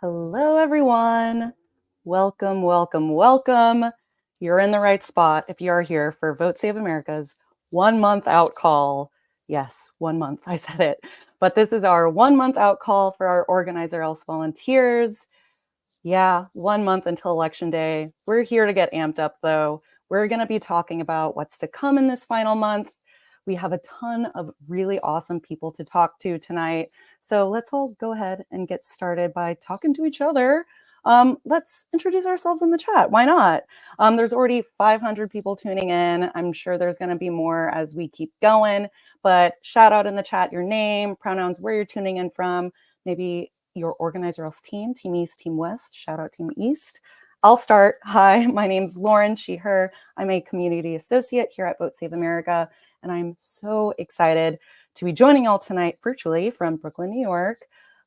Hello, everyone. Welcome, welcome, welcome. You're in the right spot if you are here for Vote Save America's 1 month out call. Yes, 1 month, I said it. But this is our 1 month out call for our Organizer Else volunteers. Yeah, 1 month until Election Day. We're here to get amped up, though. We're going to be talking about what's to come in this final month. We have a ton of really awesome people to talk to tonight. So let's all go ahead and get started by talking to each other. Let's introduce ourselves in the chat. Why not? There's already 500 people tuning in. I'm sure there's going to be more as we keep going. But shout out in the chat your name, pronouns, where you're tuning in from, maybe your Organizer Else team, Team East, Team West. Shout out Team East. I'll start. Hi, my name's Lauren, she, her. I'm a community associate here at Vote Save America, and I'm so excited to be joining y'all tonight virtually from Brooklyn, New York.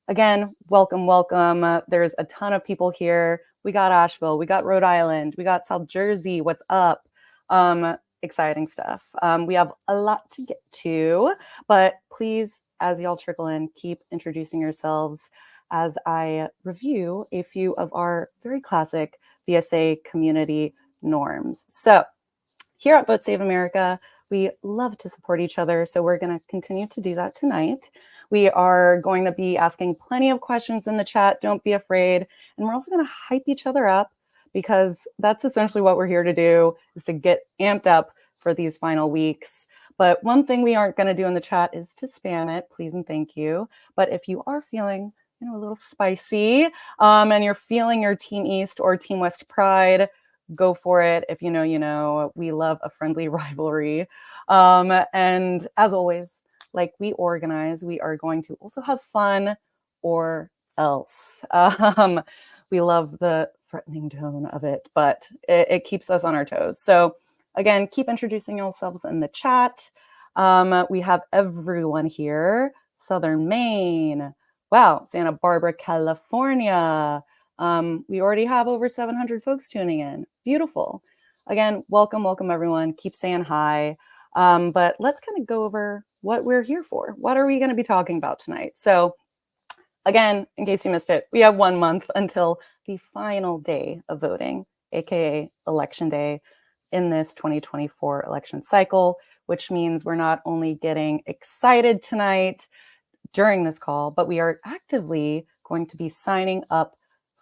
Again, welcome, welcome. There's a ton of people here. We got Asheville, we got Rhode Island, we got South Jersey. What's up? Exciting stuff. We have a lot to get to, but please, as y'all trickle in, keep introducing yourselves as I review a few of our very classic VSA community norms. So here at Vote Save America, we love to support each other, so we're going to continue to do that tonight. We are going to be asking plenty of questions in the chat. Don't be afraid. And we're also going to hype each other up, because that's essentially what we're here to do, is to get amped up for these final weeks. But one thing we aren't going to do in the chat is to spam it, please and thank you. But if you are feeling a little spicy, and you're feeling your Team East or Team West pride, go for it. If you know, you know. We love a friendly rivalry. And as always, like we organize, we are going to also have fun, or else. We love the threatening tone of it, but it keeps us on our toes. So again, keep introducing yourselves in the chat. We have everyone here. Southern Maine. Wow, Santa Barbara, California. We already have over 700 folks tuning in. Beautiful. Again, welcome, welcome everyone. Keep saying hi. But let's kind of go over what we're here for. What are we going to be talking about tonight? So again, in case you missed it, we have 1 month until the final day of voting, aka Election Day, in this 2024 election cycle, which means we're not only getting excited tonight during this call, but we are actively going to be signing up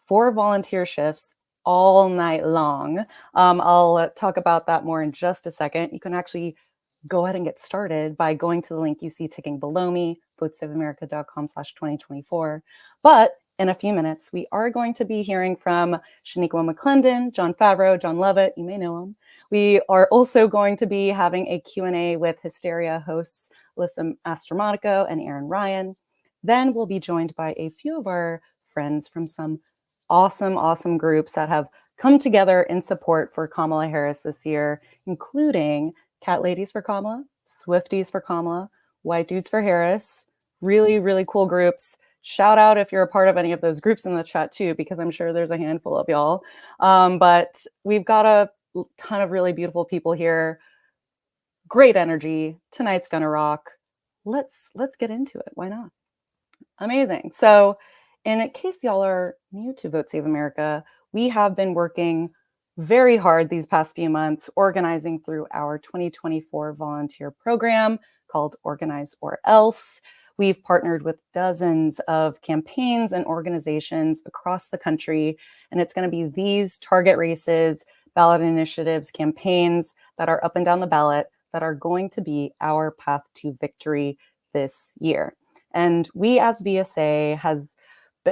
for volunteer shifts all night long. I'll talk about that more in just a second. You can actually go ahead and get started by going to the link you see ticking below me, votesaveamerica.com/2024. But in a few minutes, we are going to be hearing from Shaniqua McClendon, John Favreau, John Lovett, you may know him. We are also going to be having a Q&A with Hysteria hosts Alyssa, Mastromonaco, and Erin Ryan. Then we'll be joined by a few of our friends from some awesome, awesome groups that have come together in support for Kamala Harris this year, including Cat Ladies for Kamala, Swifties for Kamala, White Dudes for Harris. Really, really cool groups. Shout out if you're a part of any of those groups in the chat too, because I'm sure there's a handful of y'all. But we've got a ton of really beautiful people here. Great energy. Tonight's gonna rock. Let's get into it. Why not? Amazing. So in case y'all are new to Vote Save America, we have been working very hard these past few months organizing through our 2024 volunteer program called Organize or Else. We've partnered with dozens of campaigns and organizations across the country, and it's going to be these target races, ballot initiatives, campaigns that are up and down the ballot that are going to be our path to victory this year. And we as VSA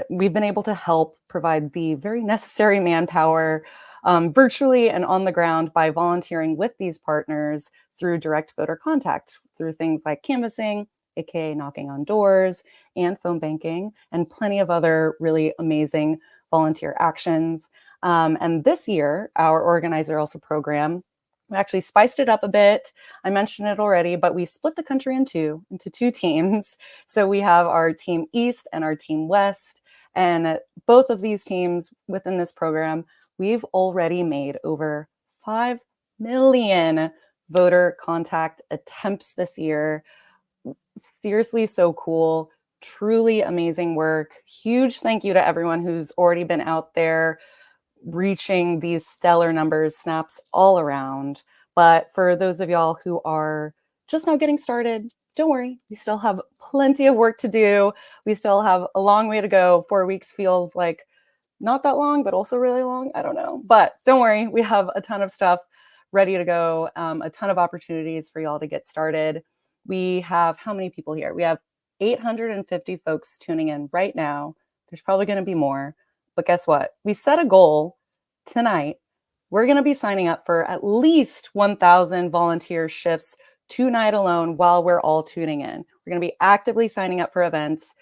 we've been able to help provide the very necessary manpower virtually and on the ground by volunteering with these partners through direct voter contact, through things like canvassing, aka knocking on doors, and phone banking, and plenty of other really amazing volunteer actions. And this year, our Organizer Also program, we actually spiced it up a bit. I mentioned it already, but we split the country into two teams. So we have our Team East and our Team West. And both of these teams within this program, we've already made over 5 million voter contact attempts this year. Seriously, so cool. Truly amazing work. Huge thank you to everyone who's already been out there reaching these stellar numbers, snaps all around. But for those of y'all who are just now getting started, don't worry. We still have plenty of work to do. We still have a long way to go. 4 weeks feels like not that long, but also really long. I don't know. But don't worry. We have a ton of stuff ready to go, a ton of opportunities for y'all to get started. We have how many people here? We have 850 folks tuning in right now. There's probably going to be more. But guess what? We set a goal tonight. We're going to be signing up for at least 1,000 volunteer shifts tonight alone while we're all tuning in. We're going to be actively signing up for events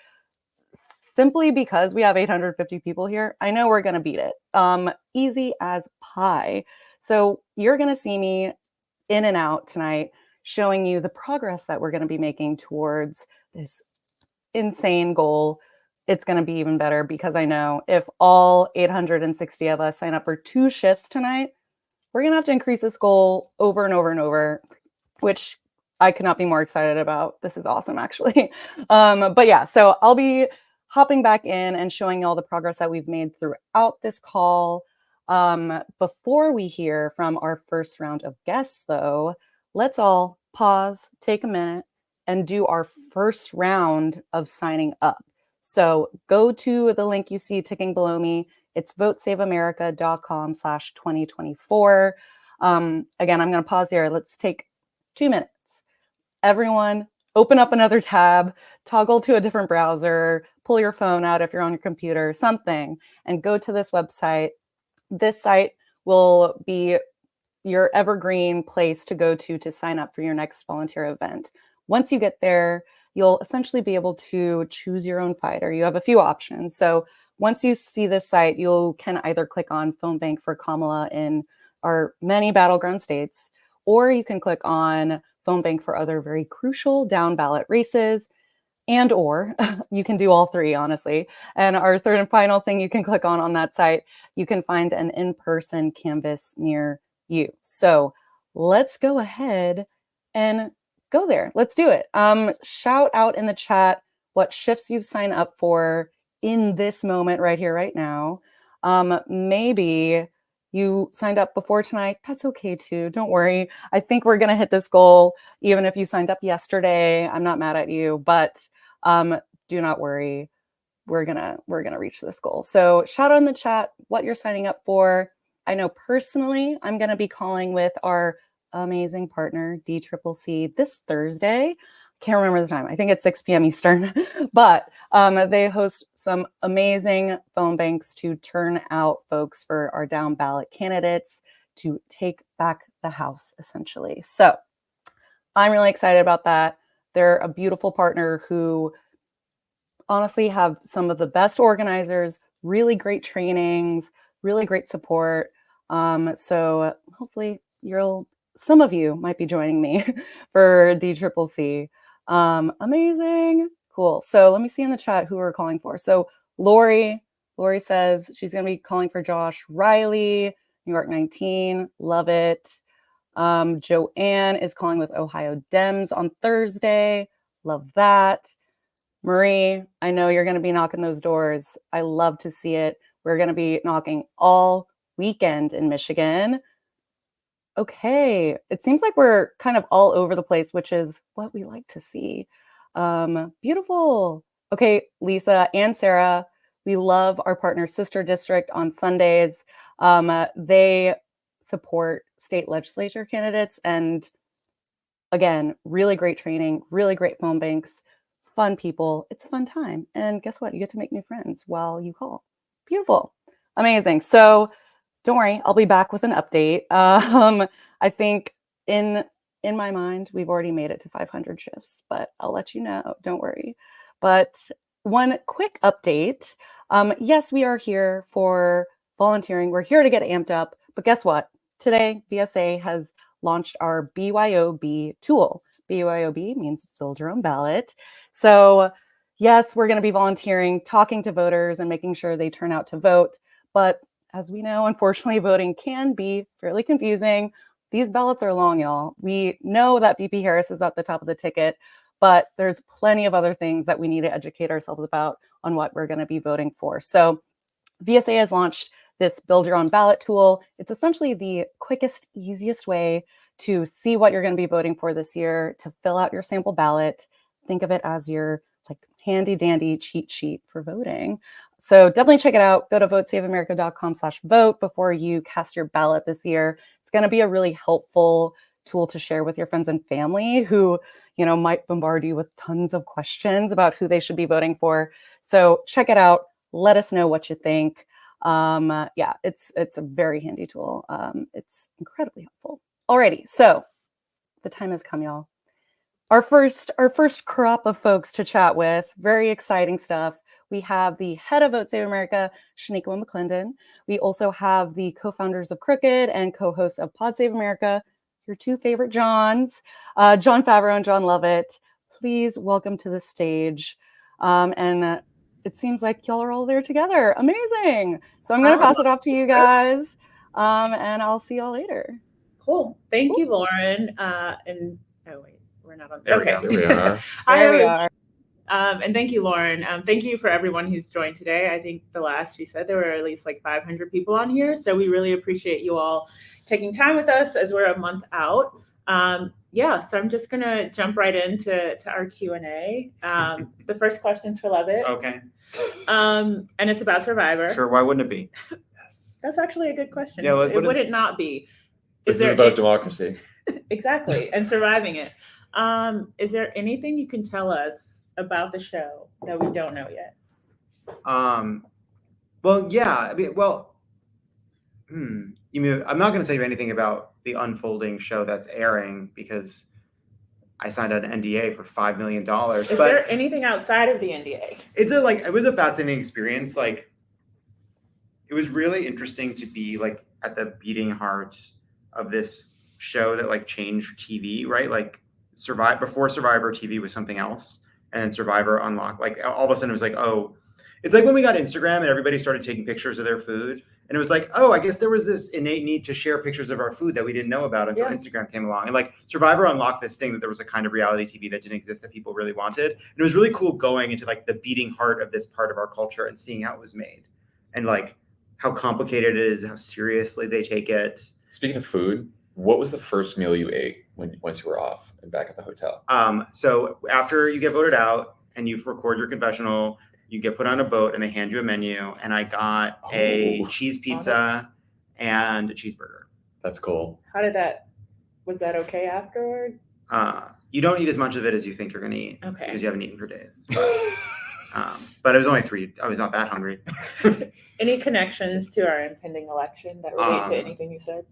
simply because we have 850 people here. I know we're going to beat it. Easy as pie. So you're going to see me in and out tonight showing you the progress that we're going to be making towards this insane goal. It's going to be even better because I know if all 860 of us sign up for 2 shifts tonight, we're going to have to increase this goal over and over and over, which I could not be more excited about. This is awesome, actually. But yeah, so I'll be hopping back in and showing you all the progress that we've made throughout this call. Before we hear from our first round of guests, though, let's all pause, take a minute, and do our first round of signing up. So go to the link you see ticking below me. It's votesaveamerica.com/2024. Again, I'm going to pause here. Let's take 2 minutes. Everyone, open up another tab, toggle to a different browser, pull your phone out if you're on your computer, something, and go to this website. This site will be your evergreen place to go to sign up for your next volunteer event. Once you get there, you'll essentially be able to choose your own fighter. You have a few options. So once you see this site, you can either click on Phone Bank for Kamala in our many battleground states, or you can click on Phone Bank for other very crucial down ballot races, and or you can do all 3, honestly. And our third and final thing you can click on that site, you can find an in-person canvas near you. So let's go ahead and go there. Let's do it. Shout out in the chat what shifts you've signed up for in this moment right here, right now. Maybe you signed up before tonight. That's okay too. Don't worry. I think we're going to hit this goal, even if you signed up yesterday. I'm not mad at you, but do not worry. We're gonna reach this goal. So shout out in the chat what you're signing up for. I know personally, I'm going to be calling with our amazing partner, DCCC, this Thursday. Can't remember the time. I think it's 6 p.m. Eastern, but they host some amazing phone banks to turn out folks for our down ballot candidates to take back the House, essentially. So I'm really excited about that. They're a beautiful partner who honestly have some of the best organizers, really great trainings, really great support. So hopefully some of you might be joining me for DCCC. Amazing. Cool. So let me see in the chat who we're calling for. So Lori says she's going to be calling for Josh Riley, New York 19. Love it. Joanne is calling with Ohio Dems on Thursday. Love that. Marie, I know you're going to be knocking those doors. I love to see it. We're going to be knocking all weekend in Michigan. Okay. It seems like we're kind of all over the place, which is what we like to see. Beautiful. Okay, Lisa and Sarah, we love our partner Sister District on Sundays. They support state legislature candidates and again, really great training, really great phone banks, fun people. It's a fun time. And guess what? You get to make new friends while you call. Beautiful. Amazing. So don't worry, I'll be back with an update. I think in my mind, we've already made it to 500 shifts, but I'll let you know. Don't worry. But one quick update. Yes, we are here for volunteering. We're here to get amped up. But guess what? Today, VSA has launched our BYOB tool. BYOB means build your own ballot. So yes, we're going to be volunteering, talking to voters and making sure they turn out to vote. But as we know, unfortunately, voting can be fairly confusing. These ballots are long, y'all. We know that VP Harris is at the top of the ticket, but there's plenty of other things that we need to educate ourselves about on what we're going to be voting for. So VSA has launched this build your own ballot tool. It's essentially the quickest, easiest way to see what you're going to be voting for this year, to fill out your sample ballot. Think of it as your like handy dandy cheat sheet for voting. So definitely check it out. Go to votesaveamerica.com/vote before you cast your ballot this year. It's going to be a really helpful tool to share with your friends and family who, might bombard you with tons of questions about who they should be voting for. So check it out. Let us know what you think. It's a very handy tool. It's incredibly helpful. Alrighty, so the time has come, y'all. Our first crop of folks to chat with. Very exciting stuff. We have the head of Vote Save America, Shaniqua McClendon. We also have the co-founders of Crooked and co-hosts of Pod Save America, your two favorite Johns, John Favreau and John Lovett. Please welcome to the stage. It seems like y'all are all there together. Amazing. So I'm going to pass it off to you guys, and I'll see y'all later. Cool. Thank you, Lauren. We're not on. There okay. we are. There we are. And thank you, Lauren. Thank you for everyone who's joined today. I think the last she said there were at least like 500 people on here. So we really appreciate you all taking time with us as we're a month out. So I'm just going to jump right into our Q&A. The first question's for Lovett. Okay. And it's about Survivor. Sure, why wouldn't it be? Yes. That's actually a good question. Yeah, it wouldn't not be. This is about democracy. Exactly, and surviving it. Is there anything you can tell us about the show that we don't know yet? You mean I'm not going to tell you anything about the unfolding show that's airing because I signed an NDA for $5 million. Is there anything outside of the NDA? It was a fascinating experience. Like, it was really interesting to be like at the beating heart of this show that like changed TV, right? Like before Survivor, TV was something else, and then Survivor unlocked. Like all of a sudden, it was like, oh, it's like when we got Instagram and everybody started taking pictures of their food. And it was like, oh, I guess there was this innate need to share pictures of our food that we didn't know about until Instagram came along. And like Survivor unlocked this thing that there was a kind of reality TV that didn't exist that people really wanted. And it was really cool going into like the beating heart of this part of our culture and seeing how it was made and like how complicated it is, how seriously they take it. Speaking of food, what was the first meal you ate once you were off and back at the hotel? So after you get voted out and you record your confessional, you get put on a boat and they hand you a menu, and I got a cheese pizza and a cheeseburger. That's cool. Was that okay afterward? You don't eat as much of it as you think you're going to eat. Okay. Because you haven't eaten for days. But it was only 3. I was not that hungry. Any connections to our impending election that relate to anything you said?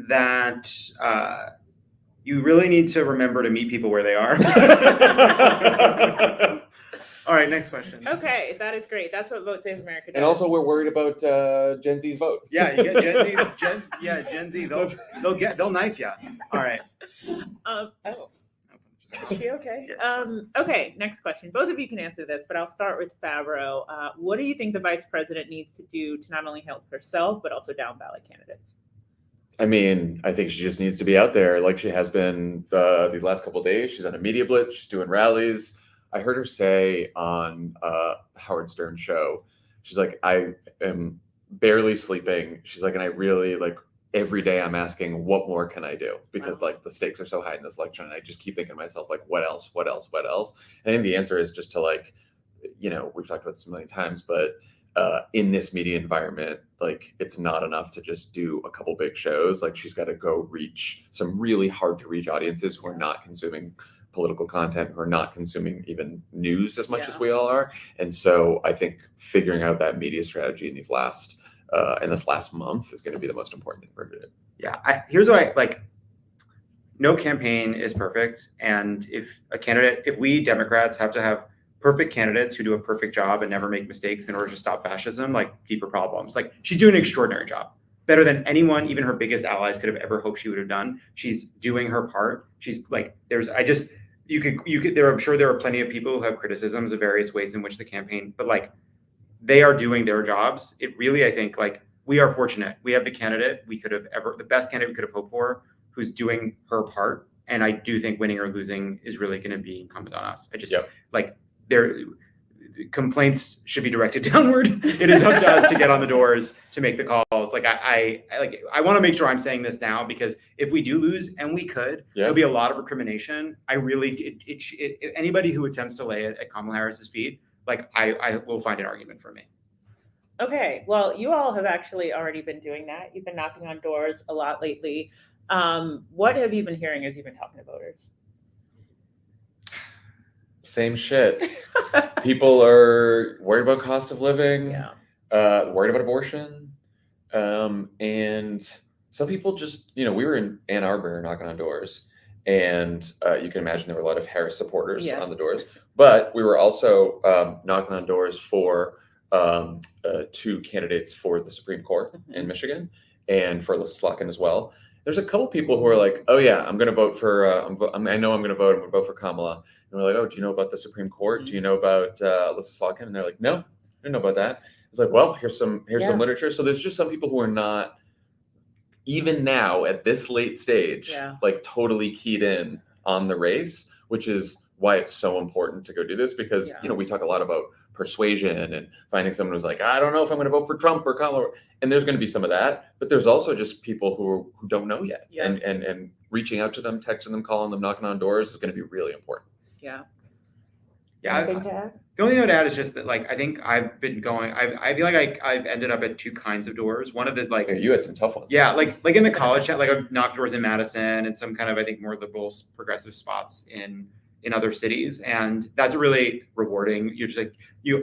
That you really need to remember to meet people where they are. All right, next question. Okay, that is great. That's what Vote Save America does. And also, we're worried about Gen Z's vote. Yeah, you get Gen Z. They'll knife you. All right. Okay. Yeah, okay, next question. Both of you can answer this, but I'll start with Favreau. What do you think the vice president needs to do to not only help herself, but also down ballot candidates? I mean, I think she just needs to be out there like she has been these last couple of days. She's on a media blitz. She's doing rallies. I heard her say on Howard Stern's show, she's like, I am barely sleeping. She's like, and I really like every day I'm asking, what more can I do? Because like the stakes are so high in this election. And I just keep thinking to myself, like, what else? And I think the answer is just to like, we've talked about this a million times, but in this media environment, like it's not enough to just do a couple big shows. Like she's got to go reach some really hard to reach audiences who are not consuming political content, who are not consuming even news as much as we all are. And so I think figuring out that media strategy in this last month is going to be the most important thing for her to do. Yeah, here's what I like. No campaign is perfect, and if we Democrats have to have perfect candidates who do a perfect job and never make mistakes in order to stop fascism, like deeper problems. Like she's doing an extraordinary job, better than anyone, even her biggest allies, could have ever hoped she would have done. She's doing her part. She's like, I'm sure there are plenty of people who have criticisms of various ways in which the campaign, but like they are doing their jobs. It really, I think, like we are fortunate. We have the best candidate we could have hoped for, who's doing her part And I do think winning or losing is really going to be incumbent on us. I just Yep. like complaints should be directed downward. It is up to us to get on the doors to make the calls. Like I want to make sure I'm saying this now, because if we do lose, and we could, there'll be a lot of recrimination. I really, anybody who attempts to lay it at Kamala Harris's feet, like I will find an argument for me. Okay, well, you all have actually already been doing that. You've been knocking on doors a lot lately. What have you been hearing as you've been talking to voters? Same shit. People are worried about cost of living, worried about abortion, and some people just, we were in Ann Arbor knocking on doors, and you can imagine there were a lot of Harris supporters on the doors, but we were also knocking on doors for 2 candidates for the Supreme Court in Michigan, and for Alyssa Slotkin as well. There's a couple people who are like, oh yeah, I'm going to vote for, I know I'm going to vote for Kamala. And we're like, oh, do you know about the Supreme Court? Do you know about Alyssa Slotkin? And they're like, no, I didn't know about that. It's like, well, here's some literature. So there's just some people who are not, even now at this late stage, like totally keyed in on the race, which is why it's so important to go do this, because we talk a lot about persuasion and finding someone who's like, I don't know if I'm going to vote for Trump or Kamala, and there's going to be some of that, but there's also just people who don't know yet, and reaching out to them, texting them, calling them, knocking on doors is going to be really important. The only thing I would add is just that, like, I think I've been going, I feel like I've ended up at 2 kinds of doors. One of the, like, you had some tough ones. Yeah, like in the college, like I've knocked doors in Madison and some kind of, I think, more liberal, progressive spots in other cities, and that's really rewarding. You're just like,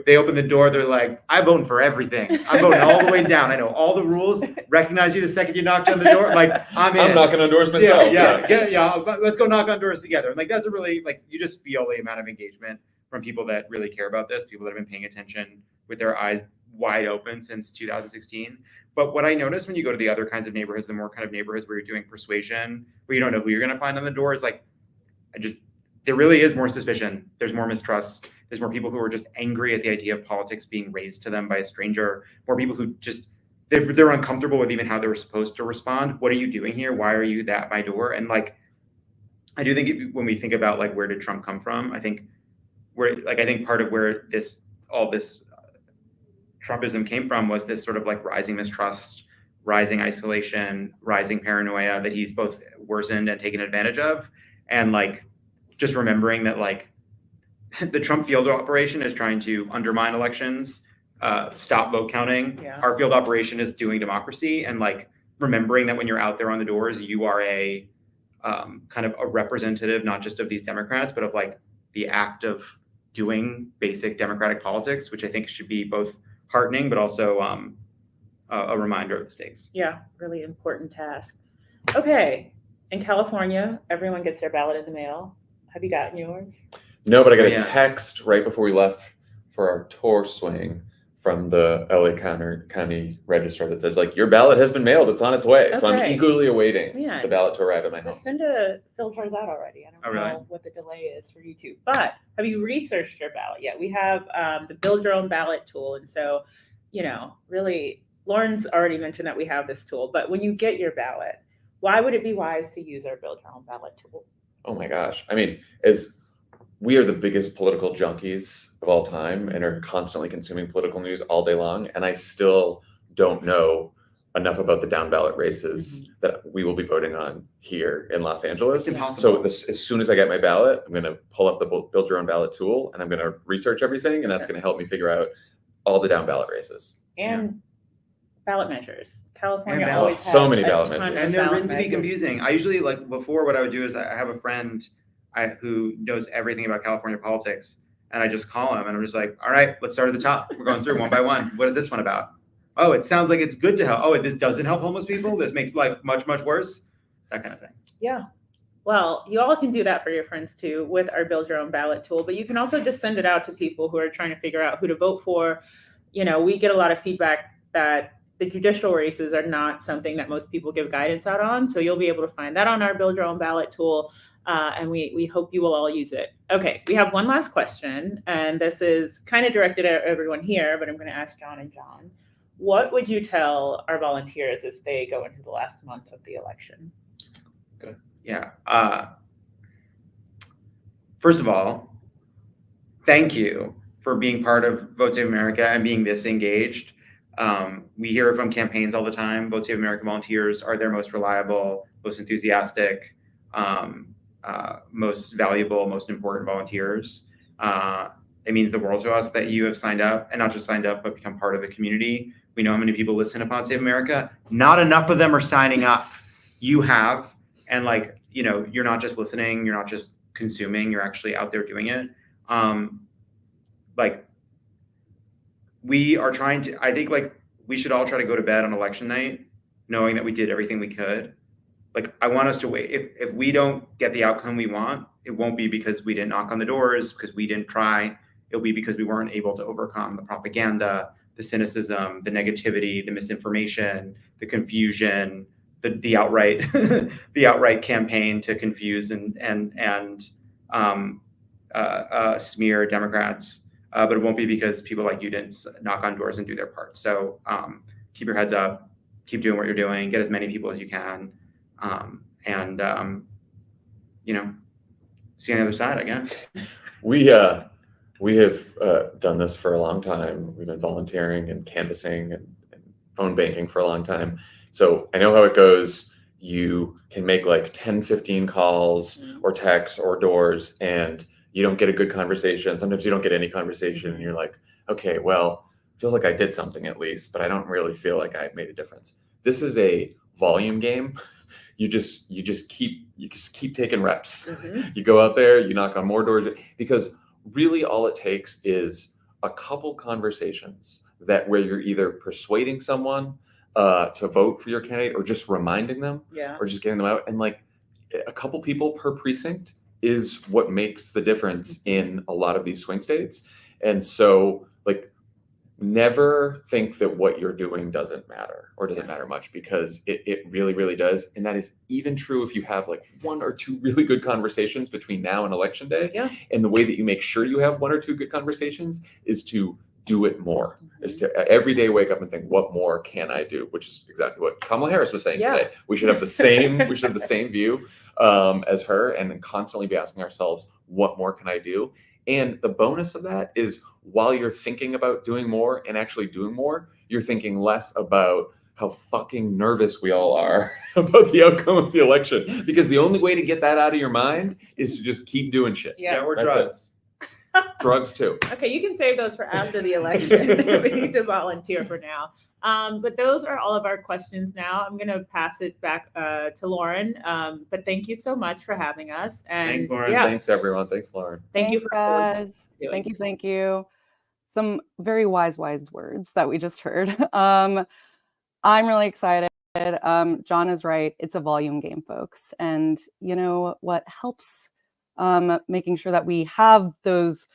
they open the door, they're like, I'm voting for everything. I'm voting all the way down. I know all the rules. Recognize you the second you knock on the door. Like, I'm knocking on doors myself. Let's go knock on doors together. And like, that's a really, like, you just feel the amount of engagement from people that really care about this, people that have been paying attention with their eyes wide open since 2016. But what I noticed when you go to the other kinds of neighborhoods, the more kind of neighborhoods where you're doing persuasion, where you don't know who you're going to find on the door, is like, there really is more suspicion. There's more mistrust. There's more people who are just angry at the idea of politics being raised to them by a stranger. More people who just, they're uncomfortable with even how they were supposed to respond. What are you doing here? Why are you at my door? And like, I do think when we think about like, where did Trump come from? I think part of where all this Trumpism came from was this sort of like rising mistrust, rising isolation, rising paranoia that he's both worsened and taken advantage of. And like, just remembering that, like, the Trump field operation is trying to undermine elections, stop vote counting. Our field operation is doing democracy, and like remembering that when you're out there on the doors, you are a kind of a representative, not just of these Democrats, but of like the act of doing basic democratic politics, which I think should be both heartening, but also a reminder of the stakes. Yeah, really important task. Okay, in California, everyone gets their ballot in the mail. Have you gotten yours? No, but I got a text right before we left for our tour swing from the LA County Registrar that says, like, your ballot has been mailed. It's on its way. So I'm eagerly awaiting the ballot to arrive at my home. Cinda filled hers out already. I don't know what the delay is for you two. But have you researched your ballot yet? We have the Build Your Own Ballot tool. And so, really, Lauren's already mentioned that we have this tool. But when you get your ballot, why would it be wise to use our Build Your Own Ballot tool? Oh my gosh. I mean, as we are the biggest political junkies of all time and are constantly consuming political news all day long, and I still don't know enough about the down ballot races that we will be voting on here in Los Angeles. So as soon as I get my ballot, I'm going to pull up the Build Your Own Ballot tool, and I'm going to research everything, and that's going to help me figure out all the down ballot races. And ballot measures. California and always has so many ballot measures. And they're written to be confusing. I usually, like, before, what I would do is I have a friend who knows everything about California politics, and I just call him and I'm just like, all right, let's start at the top. We're going through one by one. What is this one about? Oh, it sounds like it's good to help. Oh, this doesn't help homeless people. This makes life much, much worse. That kind of thing. Yeah. Well, you all can do that for your friends too with our Build Your Own Ballot tool, but you can also just send it out to people who are trying to figure out who to vote for. We get a lot of feedback that the judicial races are not something that most people give guidance out on. So you'll be able to find that on our Build Your Own Ballot tool. And we hope you will all use it. Okay, we have one last question, and this is kind of directed at everyone here, but I'm going to ask John and John. What would you tell our volunteers as they go into the last month of the election? Yeah. first of all, thank you for being part of Vote Save America and being this engaged. We hear from campaigns all the time. Vote Save America volunteers are their most reliable, most enthusiastic, most valuable, most important volunteers. It means the world to us that you have signed up, and not just signed up, but become part of the community. We know how many people listen to Pod Save America. Not enough of them are signing up. You have, and like, you know, you're not just listening, you're not just consuming, you're actually out there doing it. Like, we are trying to, I think like we should all try to go to bed on election night knowing that we did everything we could. Like, I want us to wait. If we don't get the outcome we want, it won't be because we didn't knock on the doors, because we didn't try. It'll be because we weren't able to overcome the propaganda, the cynicism, the negativity, the misinformation, the confusion, the outright the outright campaign to confuse and smear Democrats. But it won't be because people like you didn't knock on doors and do their part. So keep your heads up, keep doing what you're doing, get as many people as you can, and you know, see you on the other side, I guess. We have done this for a long time. We've been volunteering and canvassing and phone banking for a long time. So I know how it goes. You can make like 10, 15 calls or texts or doors, and you don't get a good conversation. Sometimes you don't get any conversation, and you're like, okay, well, it feels like I did something at least, but I don't really feel like I made a difference. This is a volume game. You just keep taking reps. Mm-hmm. You go out there, you knock on more doors, because really all it takes is a couple conversations where you're either persuading someone to vote for your candidate, or just reminding them, or just getting them out. And like a couple people per precinct is what makes the difference in a lot of these swing states. And so like, never think that what you're doing doesn't matter or doesn't matter much, because it really, really does. And that is even true if you have like one or two really good conversations between now and election day. Yeah. And the way that you make sure you have one or two good conversations is to do it more, is to every day wake up and think, what more can I do? Which is exactly what Kamala Harris was saying today. We should have the same view as her, and then constantly be asking ourselves, what more can I do? And the bonus of that is, while you're thinking about doing more and actually doing more, you're thinking less about how fucking nervous we all are about the outcome of the election. Because the only way to get that out of your mind is to just keep doing shit. Yeah, or That's drugs. Drugs too. Okay, you can save those for after the election. We need to volunteer for now. But those are all of our questions now. I'm going to pass it back to Lauren. But thank you so much for having us. And Thanks, Lauren. Yeah, Thanks, everyone. Thanks, Lauren. thank you Thanks, for guys. doing. Thank you. Some very wise words that we just heard. I'm really excited. John is right. It's a volume game, folks. And you know what helps making sure that we have those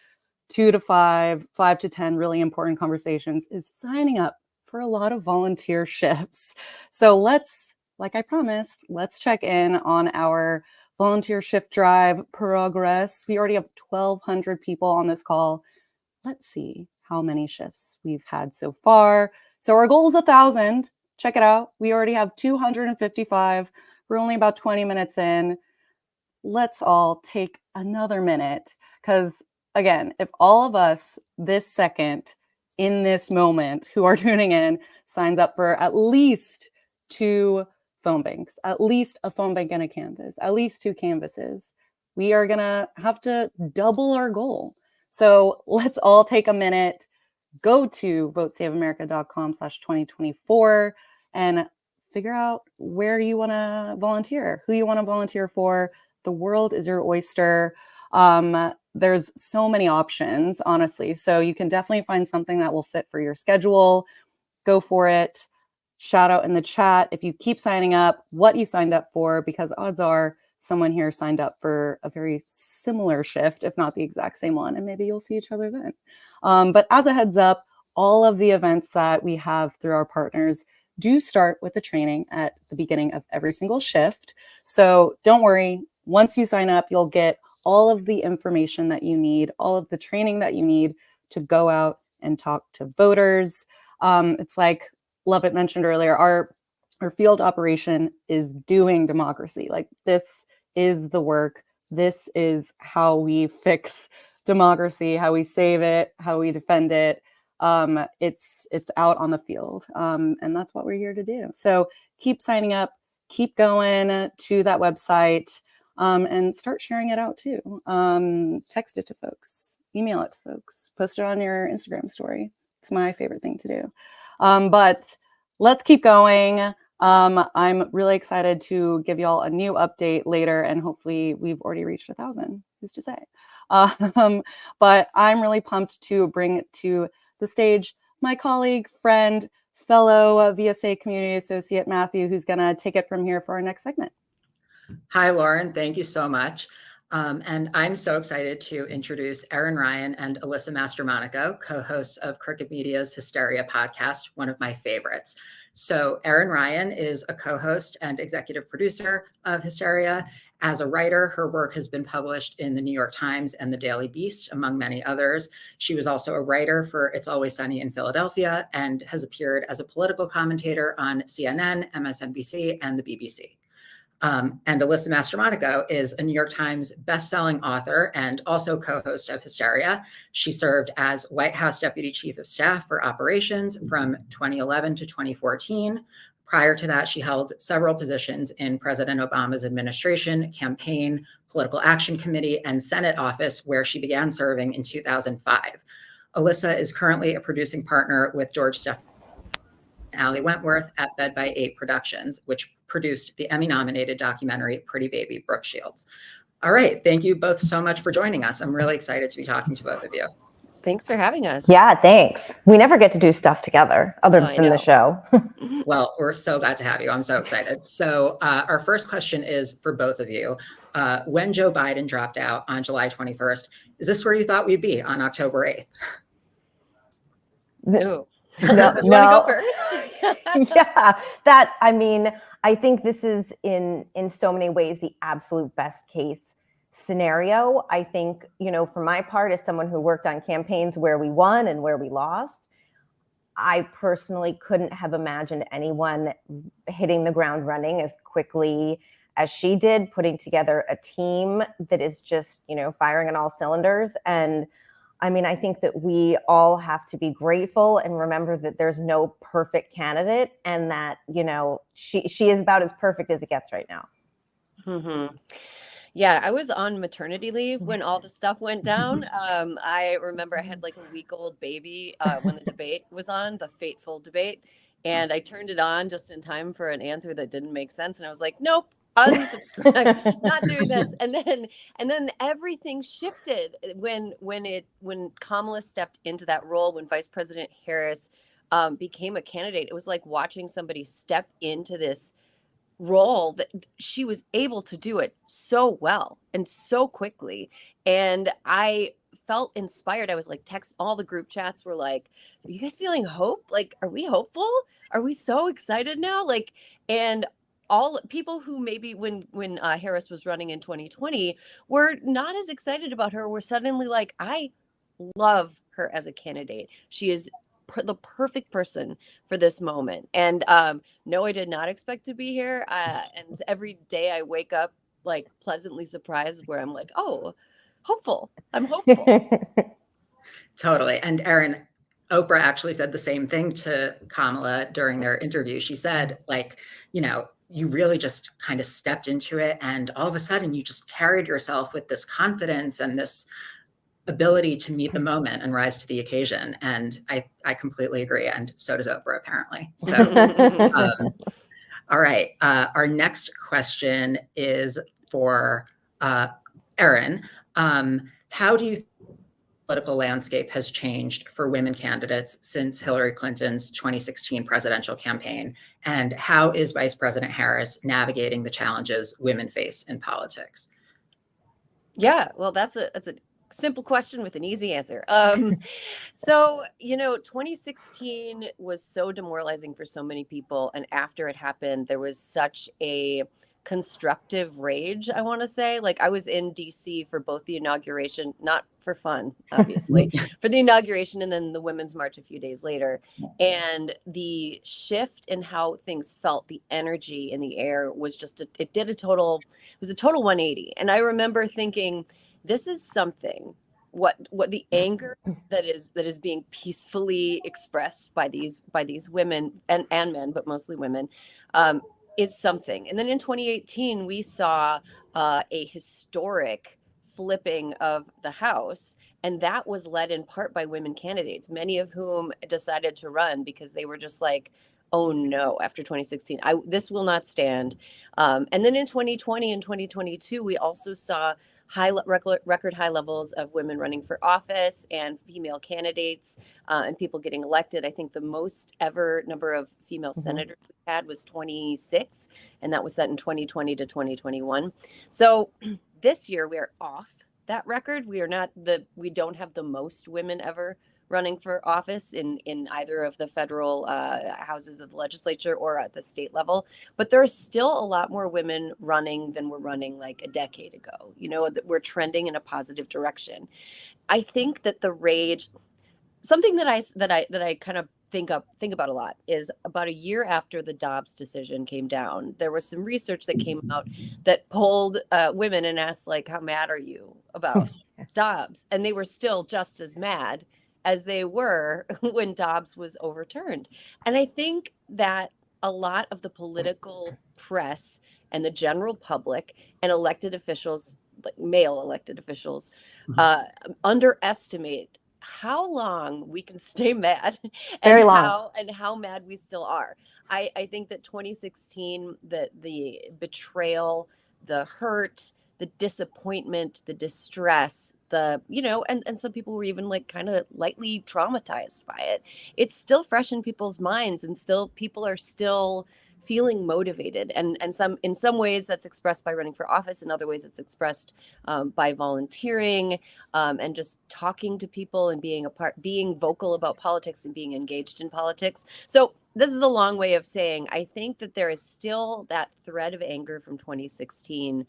2 to 5, 5 to 10 really important conversations is signing up for a lot of volunteer shifts. So let's, like I promised, let's check in on our volunteer shift drive progress. We already have 1,200 people on this call. Let's see how many shifts we've had so far. So our goal is 1,000. Check it out. We already have 255. We're only about 20 minutes in. Let's all take another minute, because again, if all of us this second in this moment who are tuning in signs up for at least 2 phone banks, at least a phone bank and a canvas, at least 2 canvases, we are going to have to double our goal. So let's all take a minute, go to votesaveamerica.com/2024 and figure out where you want to volunteer, who you want to volunteer for. The world is your oyster. There's so many options, honestly. So you can definitely find something that will fit for your schedule. Go for it. Shout out in the chat if you keep signing up, what you signed up for, because odds are someone here signed up for a very similar shift, if not the exact same one, and maybe you'll see each other then. But as a heads up, all of the events that we have through our partners do start with the training at the beginning of every single shift. So don't worry. Once you sign up, you'll get all of the information that you need, all of the training that you need to go out and talk to voters. It's like Lovett mentioned earlier, our field operation is doing democracy. Like, this is the work this is how we fix democracy, how we save it, how we defend it. It's out on the field, and that's what we're here to do. So keep signing up, keep going to that website, and start sharing it out too. Text it to folks, email it to folks, post it on your Instagram story. It's my favorite thing to do. But let's keep going. I'm really excited to give y'all a new update later, and hopefully we've already reached 1,000. Who's to say? But I'm really pumped to bring to the stage my colleague, friend, fellow VSA community associate, Matthew, who's going to take it from here for our next segment. Hi, Lauren. Thank you so much. And I'm so excited to introduce Erin Ryan and Alyssa Mastromonaco, co-hosts of Crooked Media's Hysteria podcast, one of my favorites. So Erin Ryan is a co-host and executive producer of Hysteria. As a writer, her work has been published in the New York Times and the Daily Beast, among many others. She was also a writer for It's Always Sunny in Philadelphia and has appeared as a political commentator on CNN, MSNBC, and the BBC. And Alyssa Mastromonaco is a New York Times bestselling author and also co-host of Hysteria. She served as White House Deputy Chief of Staff for Operations from 2011 to 2014. Prior to that, she held several positions in President Obama's administration, campaign, political action committee, and Senate office, where she began serving in 2005. Alyssa is currently a producing partner with George Stephanopoulos and Ali Wentworth at Bed by 8 Productions, which produced the Emmy-nominated documentary Pretty Baby Brooke Shields. All right, thank you both so much for joining us. I'm really excited to be talking to both of you. Thanks for having us. Yeah, thanks. We never get to do stuff together other than the show. Well, we're so glad to have you. I'm so excited. So our first question is for both of you. When Joe Biden dropped out on July 21st, is this where you thought we'd be on October 8th? No. No, You want to go first? Yeah, I think this is in so many ways the absolute best case scenario. I think, for my part, as someone who worked on campaigns where we won and where we lost, I personally couldn't have imagined anyone hitting the ground running as quickly as she did, putting together a team that is just, firing on all cylinders. And I think that we all have to be grateful and remember that there's no perfect candidate and that, she is about as perfect as it gets right now. Mm-hmm. Yeah, I was on maternity leave when all the stuff went down. I remember I had like a week-old baby when the debate was on, the fateful debate. And I turned it on just in time for an answer that didn't make sense. And I was like, nope, unsubscribe, not doing this. And then everything shifted when Kamala stepped into that role, when Vice President Harris became a candidate. It was like watching somebody step into this role that she was able to do it so well and so quickly. And I felt inspired. I was like, all the group chats were like, are you guys feeling hope? Like, are we hopeful? Are we so excited now? Like, and all people who maybe when Harris was running in 2020 were not as excited about her were suddenly like, I love her as a candidate. She is the perfect person for this moment. And no, I did not expect to be here. And every day I wake up like pleasantly surprised where I'm like, oh, hopeful. I'm hopeful. Totally. And Erin, Oprah actually said the same thing to Kamala during their interview. She said, like, you really just kind of stepped into it. And all of a sudden you just carried yourself with this confidence and this ability to meet the moment and rise to the occasion. And I completely agree. And so does Oprah, apparently. So, all right. Our next question is for Erin. How do you think the political landscape has changed for women candidates since Hillary Clinton's 2016 presidential campaign? And how is Vice President Harris navigating the challenges women face in politics? Yeah, well, that's a simple question with an easy answer. So, 2016 was so demoralizing for so many people. And after it happened, there was such a constructive rage, I want to say. Like, I was in DC for both the inauguration, not for fun, obviously, for the inauguration and then the Women's March a few days later. And the shift in how things felt, the energy in the air was just, it was a total 180. And I remember thinking, this is something, what the anger that is being peacefully expressed by these women and men, but mostly women, is something. And then in 2018, we saw a historic flipping of the House, and that was led in part by women candidates, many of whom decided to run because they were just like, oh no, after 2016, this will not stand. And then in 2020 and 2022, we also saw record high levels of women running for office and female candidates and people getting elected. I think the most ever number of female senators we had was 26, and that was set in 2020 to 2021. So this year we are off that record. We don't have the most women ever running for office in either of the federal houses of the legislature or at the state level. But there's still a lot more women running than were running like a decade ago. You know, we're trending in a positive direction. I think that the rage, something that I kind of think about a lot, is about a year after the Dobbs decision came down, there was some research that came out that polled women and asked, like, how mad are you about Dobbs? And they were still just as mad as they were when Dobbs was overturned. And I think that a lot of the political press and the general public and elected officials, like male elected officials, underestimate how long we can stay mad and how mad we still are. I think that 2016, the betrayal, the hurt, the disappointment, the distress, and some people were even like kind of lightly traumatized by it. It's still fresh in people's minds, and people are still feeling motivated. And in some ways that's expressed by running for office. In other ways it's expressed by volunteering and just talking to people and being vocal about politics and being engaged in politics. So this is a long way of saying, I think that there is still that thread of anger from 2016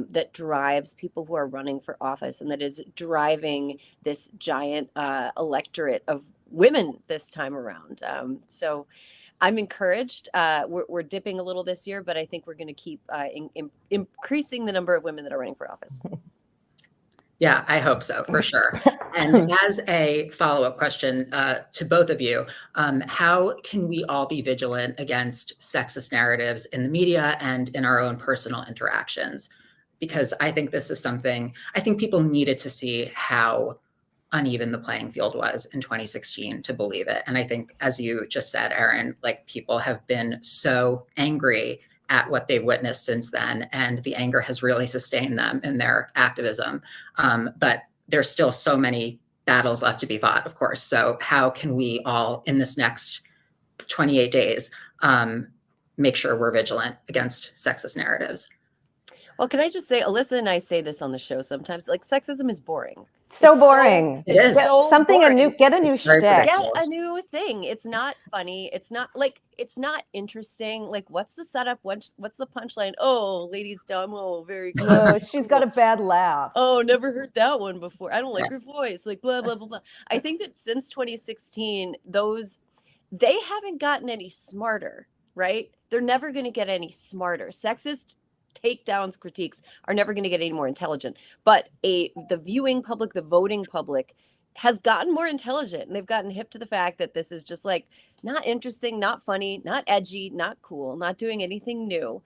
that drives people who are running for office, and that is driving this giant electorate of women this time around. So I'm encouraged. We're dipping a little this year, but I think we're going to keep increasing the number of women that are running for office. Yeah, I hope so, for sure. And as a follow-up question to both of you, how can we all be vigilant against sexist narratives in the media and in our own personal interactions? Because I think this is something, I think people needed to see how uneven the playing field was in 2016 to believe it. And I think, as you just said, Erin, like, people have been so angry at what they've witnessed since then, and the anger has really sustained them in their activism. But there's still so many battles left to be fought, of course. So how can we all, in this next 28 days, make sure we're vigilant against sexist narratives? Well, can I just say, Alyssa and I say this on the show sometimes, like, sexism is boring. So boring. It is. So Something boring. get a new shtick. Get a new thing. It's not funny. It's not interesting. Like, what's the setup? What's the punchline? Oh, lady's dumb. Oh, very good. No, she's got a bad laugh. Oh, never heard that one before. I don't like her voice. Like, blah, blah, blah, blah. I think that since 2016, they haven't gotten any smarter, right? They're never going to get any smarter. Sexist takedowns, critiques are never going to get any more intelligent. But the viewing public, the voting public, has gotten more intelligent, and they've gotten hip to the fact that this is just like not interesting, not funny, not edgy, not cool, not doing anything new.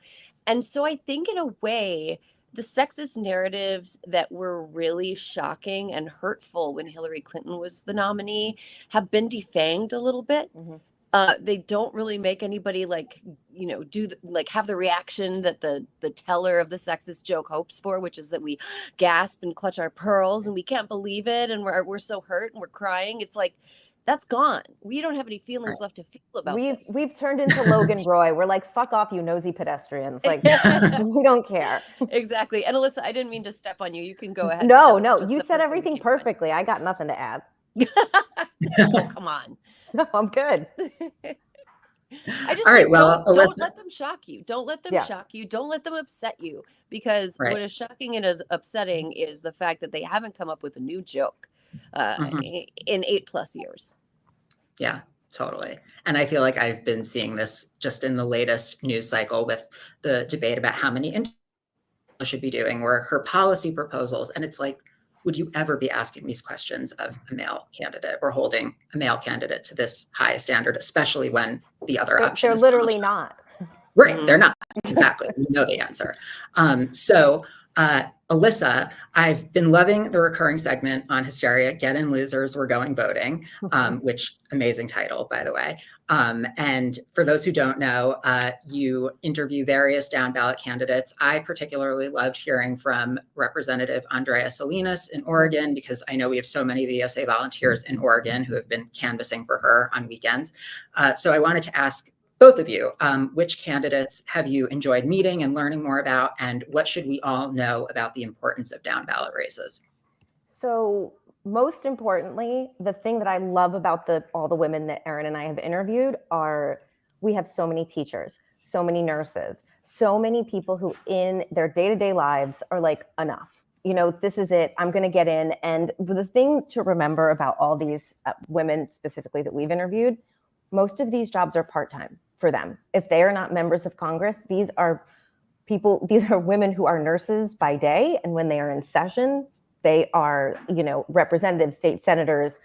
And so I think, in a way, the sexist narratives that were really shocking and hurtful when Hillary Clinton was the nominee have been defanged a little bit. Mm-hmm. They don't really make anybody have the reaction that the teller of the sexist joke hopes for, which is that we gasp and clutch our pearls and we can't believe it and we're so hurt and we're crying. It's like, that's gone. We don't have any feelings left to feel about this. We've turned into Logan Roy. We're like, fuck off, you nosy pedestrians. Like, we don't care. Exactly. And Alyssa, I didn't mean to step on you. You can go ahead. No, you said everything perfectly. I got nothing to add. Oh, come on. No, I'm good. I just All right, think well, don't Alyssa, let them shock you. Don't let them Yeah. shock you. Don't let them upset you, because Right. what is shocking and is upsetting is the fact that they haven't come up with a new joke in 8+ years. Yeah, totally. And I feel like I've been seeing this just in the latest news cycle with the debate about how many interviews should be doing, or her policy proposals. And it's like, would you ever be asking these questions of a male candidate or holding a male candidate to this high standard, especially when the other option They're is literally not. right? They're not. Exactly. We know the answer. Alyssa, I've been loving the recurring segment on Hysteria, Get In Losers, We're Going Voting, which amazing title, by the way. And for those who don't know, you interview various down ballot candidates. I particularly loved hearing from Representative Andrea Salinas in Oregon, because I know we have so many VSA volunteers in Oregon who have been canvassing for her on weekends. So I wanted to ask both of you, which candidates have you enjoyed meeting and learning more about, and what should we all know about the importance of down ballot races? So most importantly, the thing that I love about all the women that Erin and I have interviewed are, we have so many teachers, so many nurses, so many people who in their day-to-day lives are like, enough. This is it. I'm going to get in. And the thing to remember about all these women specifically that we've interviewed, most of these jobs are part-time for them. If they are not members of Congress, these are women who are nurses by day. And when they are in session, they are, representatives, state senators,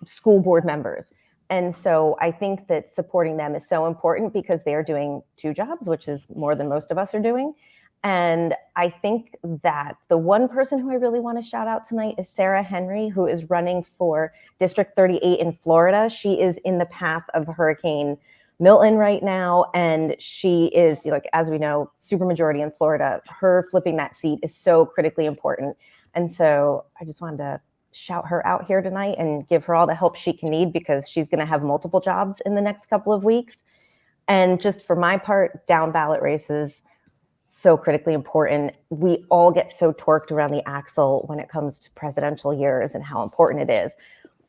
school board members. And so I think that supporting them is so important, because they're doing 2 jobs, which is more than most of us are doing. And I think that the one person who I really want to shout out tonight is Sarah Henry, who is running for District 38 in Florida. She is in the path of Hurricane Milton right now, and she is, like, as we know, supermajority in Florida. Her flipping that seat is so critically important. And so I just wanted to shout her out here tonight and give her all the help she can need, because she's going to have multiple jobs in the next couple of weeks. And just for my part, down ballot races, so critically important. We all get so torqued around the axle when it comes to presidential years and how important it is.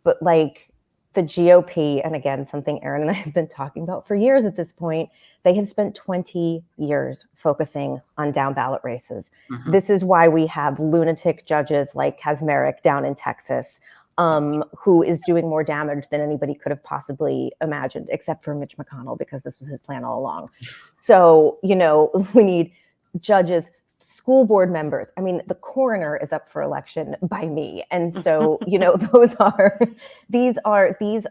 But like the GOP, and again, something Erin and I have been talking about for years at this point, they have spent 20 years focusing on down ballot races. Mm-hmm. This is why we have lunatic judges like Kaczmarek down in Texas, who is doing more damage than anybody could have possibly imagined, except for Mitch McConnell, because this was his plan all along. So, we need judges, school board members. I mean, the coroner is up for election by me. And so, these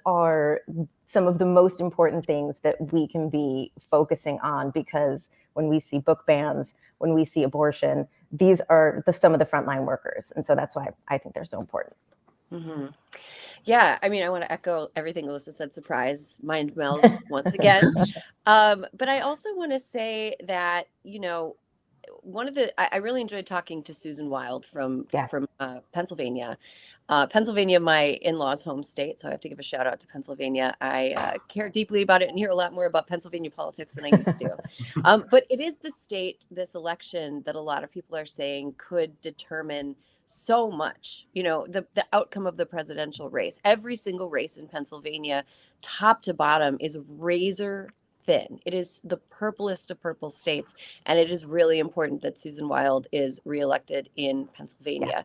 are some of the most important things that we can be focusing on, because when we see book bans, when we see abortion, these are some of the frontline workers. And so that's why I think they're so important. Mm-hmm. Yeah, I mean, I want to echo everything Alyssa said. Surprise, mind meld once again. But I also want to say that, I really enjoyed talking to Susan Wild from Pennsylvania. Pennsylvania, my in-laws' home state, so I have to give a shout out to Pennsylvania. I care deeply about it and hear a lot more about Pennsylvania politics than I used to. But it is the state, this election, that a lot of people are saying could determine so much, the outcome of the presidential race. Every single race in Pennsylvania, top to bottom, is razor thin. It is the purplest of purple states, and it is really important that Susan Wild is reelected in Pennsylvania.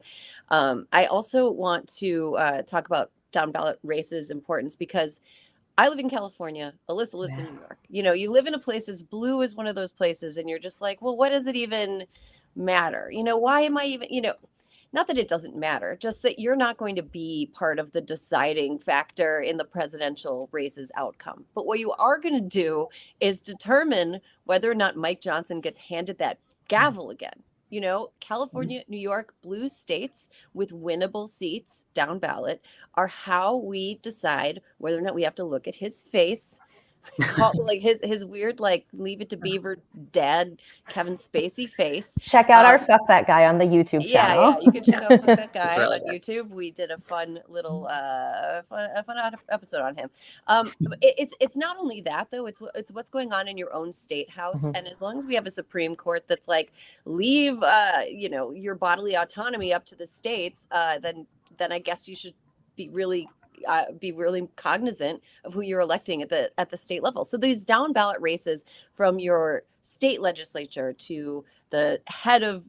Yeah. I also want to talk about down ballot races importance, because I live in California. Alyssa lives in New York. You live in a place as blue as one of those places, and you're just like, well, what does it even matter? Why am I even, not that it doesn't matter, just that you're not going to be part of the deciding factor in the presidential race's outcome. But what you are going to do is determine whether or not Mike Johnson gets handed that gavel again. California, New York, blue states with winnable seats down ballot are how we decide whether or not we have to look at his face, like his weird, like, Leave It to Beaver dad Kevin Spacey face. Check out our Fuck That Guy on the YouTube channel. Yeah, you can check out Fuck That Guy really on YouTube. We did a fun little fun episode on him. It's not only that, though. It's what's going on in your own state house. Mm-hmm. And as long as we have a Supreme Court that's like, leave your bodily autonomy up to the states, then I guess you should be really be really cognizant of who you're electing at the state level. So these down ballot races from your state legislature to the head of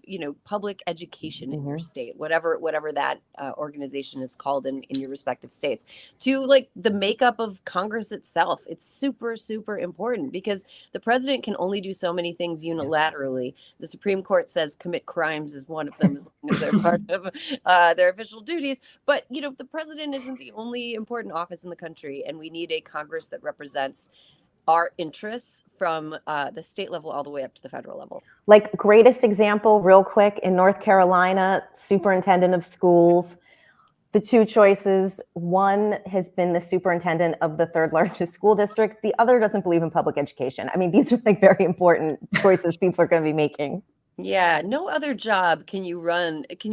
public education in your state, whatever that organization is called in your respective states, to like the makeup of Congress itself. It's super, super important because the president can only do so many things unilaterally. The Supreme Court says commit crimes is one of them, as long as they're part of their official duties. But the president isn't the only important office in the country, and we need a Congress that represents our interests from the state level all the way up to the federal level. Like, greatest example, real quick, in North Carolina, superintendent of schools, the two choices, one has been the superintendent of the third largest school district. The other doesn't believe in public education. I mean, these are like very important choices people are going to be making. Yeah, no other job can you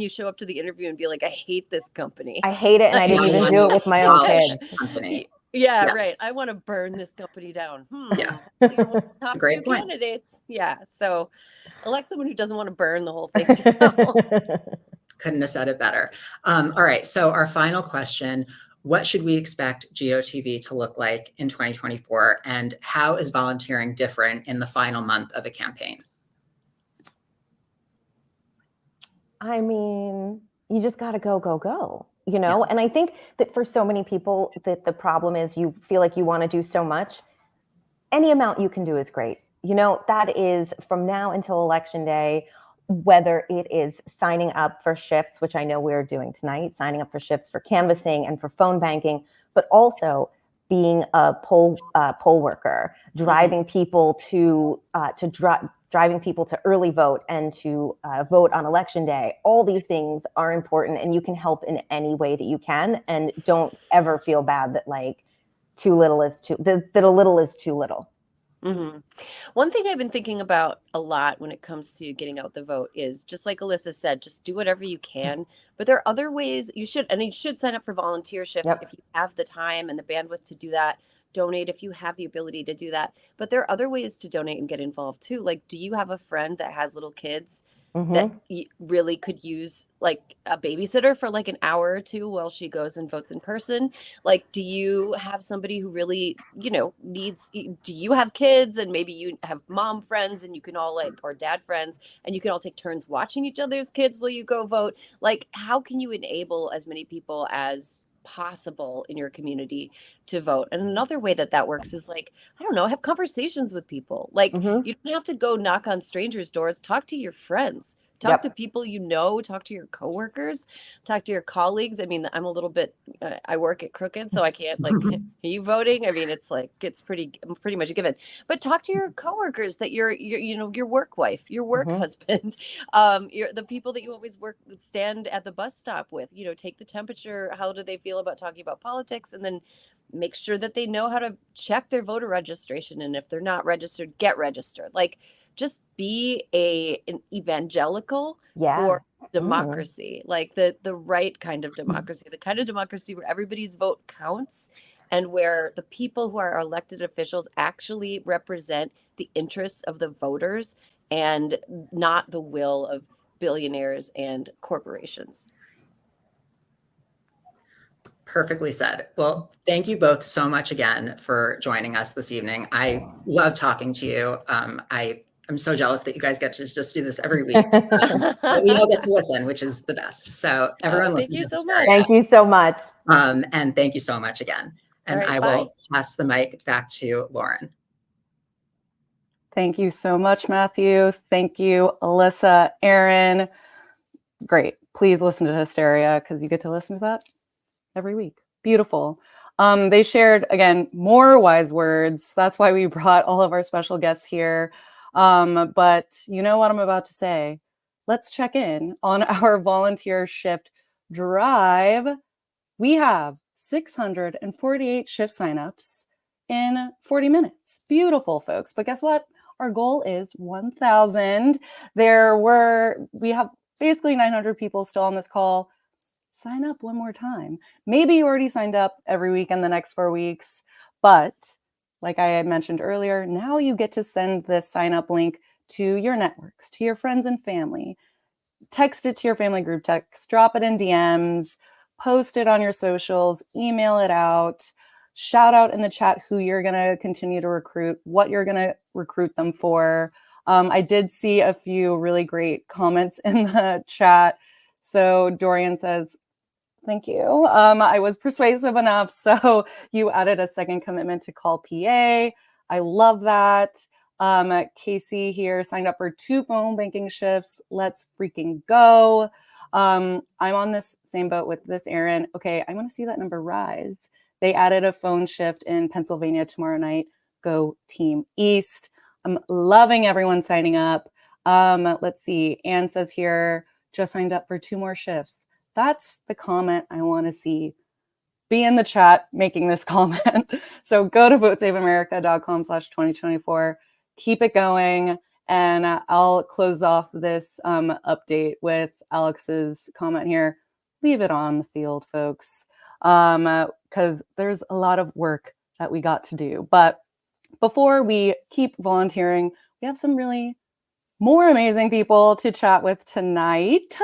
show up to the interview and be like, I hate this company. I hate it, and I didn't even do it with my own kids. Company. Yeah, right. I want to burn this company down. Yeah. Top Great two point. candidates. Yeah. So elect someone who doesn't want to burn the whole thing down. Couldn't have said it better. All right. So our final question, what should we expect GOTV to look like in 2024? And how is volunteering different in the final month of a campaign? I mean, you just got to go. And I think that for so many people, that the problem is you feel like you want to do so much. Any amount you can do is great. That is from now until election day, whether it is signing up for shifts, which I know we're doing tonight, signing up for shifts for canvassing and for phone banking, but also being a poll worker, driving people to driving people to early vote and to vote on election day. All these things are important, and you can help in any way that you can. And don't ever feel bad that that a little is too little. Mm-hmm. One thing I've been thinking about a lot when it comes to getting out the vote is, just like Alyssa said, just do whatever you can. But there are other ways you should sign up for volunteer shifts if you have the time and the bandwidth to do that. Donate if you have the ability to do that. But there are other ways to donate and get involved too. Like, do you have a friend that has little kids that you really could use like a babysitter for like an hour or two while she goes and votes in person? Like, do you have somebody who really, needs, do you have kids and maybe you have mom friends and you can all or dad friends and you can all take turns watching each other's kids while you go vote? Like, how can you enable as many people as possible in your community to vote? And another way that works is have conversations with people. You don't have to go knock on strangers' doors. Talk to your friends. Talk to people talk to your coworkers, talk to your colleagues. I mean, I'm a little bit, I work at Crooked, so I can't are you voting? I mean, it's pretty much a given. But talk to your coworkers that your work wife, your work husband, the people that you always stand at the bus stop with, take the temperature. How do they feel about talking about politics? And then make sure that they know how to check their voter registration. And if they're not registered, get registered. Just be an evangelical for democracy, the right kind of democracy, the kind of democracy where everybody's vote counts and where the people who are elected officials actually represent the interests of the voters and not the will of billionaires and corporations. Perfectly said. Well, thank you both so much again for joining us this evening. I love talking to you. I'm so jealous that you guys get to just do this every week. But we all get to listen, which is the best. So everyone listen to Hysteria. Thank you so much. And thank you so much again. And I will pass the mic back to Lauren. Thank you so much, Matthew. Thank you, Alyssa, Erin. Great. Please listen to Hysteria because you get to listen to that every week. Beautiful. They shared, again, more wise words. That's why we brought all of our special guests here. But you know what I'm about to say. Let's check in on our volunteer shift drive. We have 648 shift signups in 40 minutes. Beautiful, folks. But guess what? Our goal is 1,000. We have basically 900 people still on this call. Sign up one more time. Maybe you already signed up every week in the next 4 weeks, but like I had mentioned earlier, now you get to send this sign up link to your networks, to your friends and family. Text it to your family group text, drop it in DMs, post it on your socials, email it out, shout out in the chat who you're going to continue to recruit, what you're going to recruit them for. I did see a few really great comments in the chat. So Dorian says, thank you. I was persuasive enough, so you added a second commitment to call PA. I love that. Casey here signed up for 2 phone banking shifts. Let's freaking go. I'm on this same boat with this Erin. Okay, I want to see that number rise. They added a phone shift in Pennsylvania tomorrow night. Go Team East. I'm loving everyone signing up. Let's see. Anne says here, just signed up for 2 more shifts. That's the comment I want to see. Be in the chat making this comment. So go to votesaveamerica.com/2024. Keep it going. And I'll close off this update with Alex's comment here. Leave it on the field, folks, because there's a lot of work that we got to do. But before we keep volunteering, we have some really more amazing people to chat with tonight.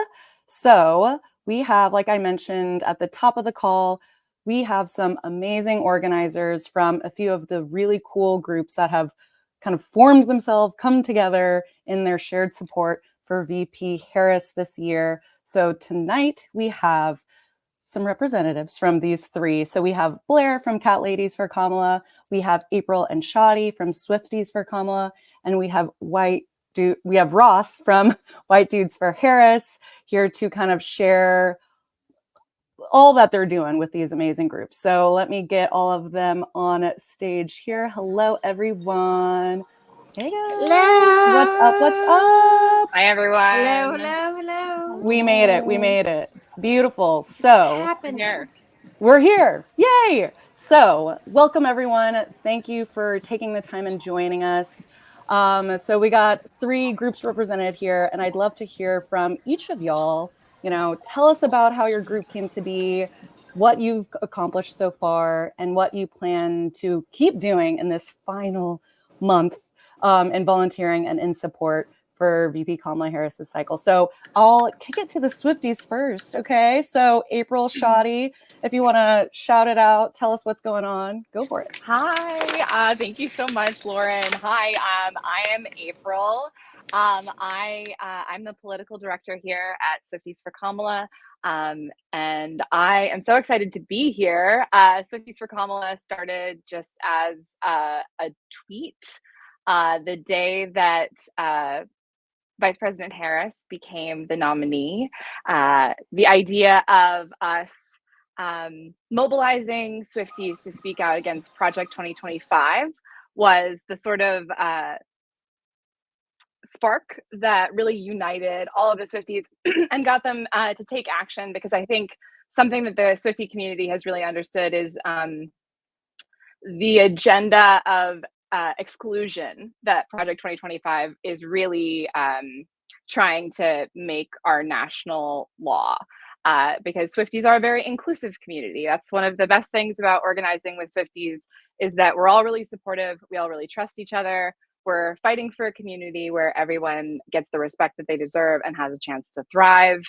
So we have, like I mentioned at the top of the call, we have some amazing organizers from a few of the really cool groups that have kind of formed themselves, come together in their shared support for VP Harris this year. So tonight we have some representatives from these 3. So we have Blair from Cat Ladies for Kamala, we have April and Shadi from Swifties for Kamala, and we have Ross from White Dudes for Harris here to kind of share all that they're doing with these amazing groups. So let me get all of them on stage here. Hello, everyone. Hey guys. Hello. What's up? What's up? Hi, everyone. Hello. We made it. Beautiful. So we're here. Yay. So welcome, everyone. Thank you for taking the time and joining us. So we got 3 groups represented here, and I'd love to hear from each of y'all. Tell us about how your group came to be, what you've accomplished so far, and what you plan to keep doing in this final month in volunteering and in support for VP Kamala Harris's cycle. So I'll kick it to the Swifties first, okay? So April, Shadi, if you want to shout it out, tell us what's going on, go for it. Hi, thank you so much, Lauren. Hi, I am April. I'm the political director here at Swifties for Kamala, and I am so excited to be here. Swifties for Kamala started just as a tweet the day that Vice President Harris became the nominee. The idea of us mobilizing Swifties to speak out against Project 2025 was the sort of spark that really united all of the Swifties and got them to take action, because I think something that the Swiftie community has really understood is the agenda of exclusion that Project 2025 is really trying to make our national law. Because Swifties are a very inclusive community. That's one of the best things about organizing with Swifties, is that we're all really supportive. We all really trust each other. We're fighting for a community where everyone gets the respect that they deserve and has a chance to thrive.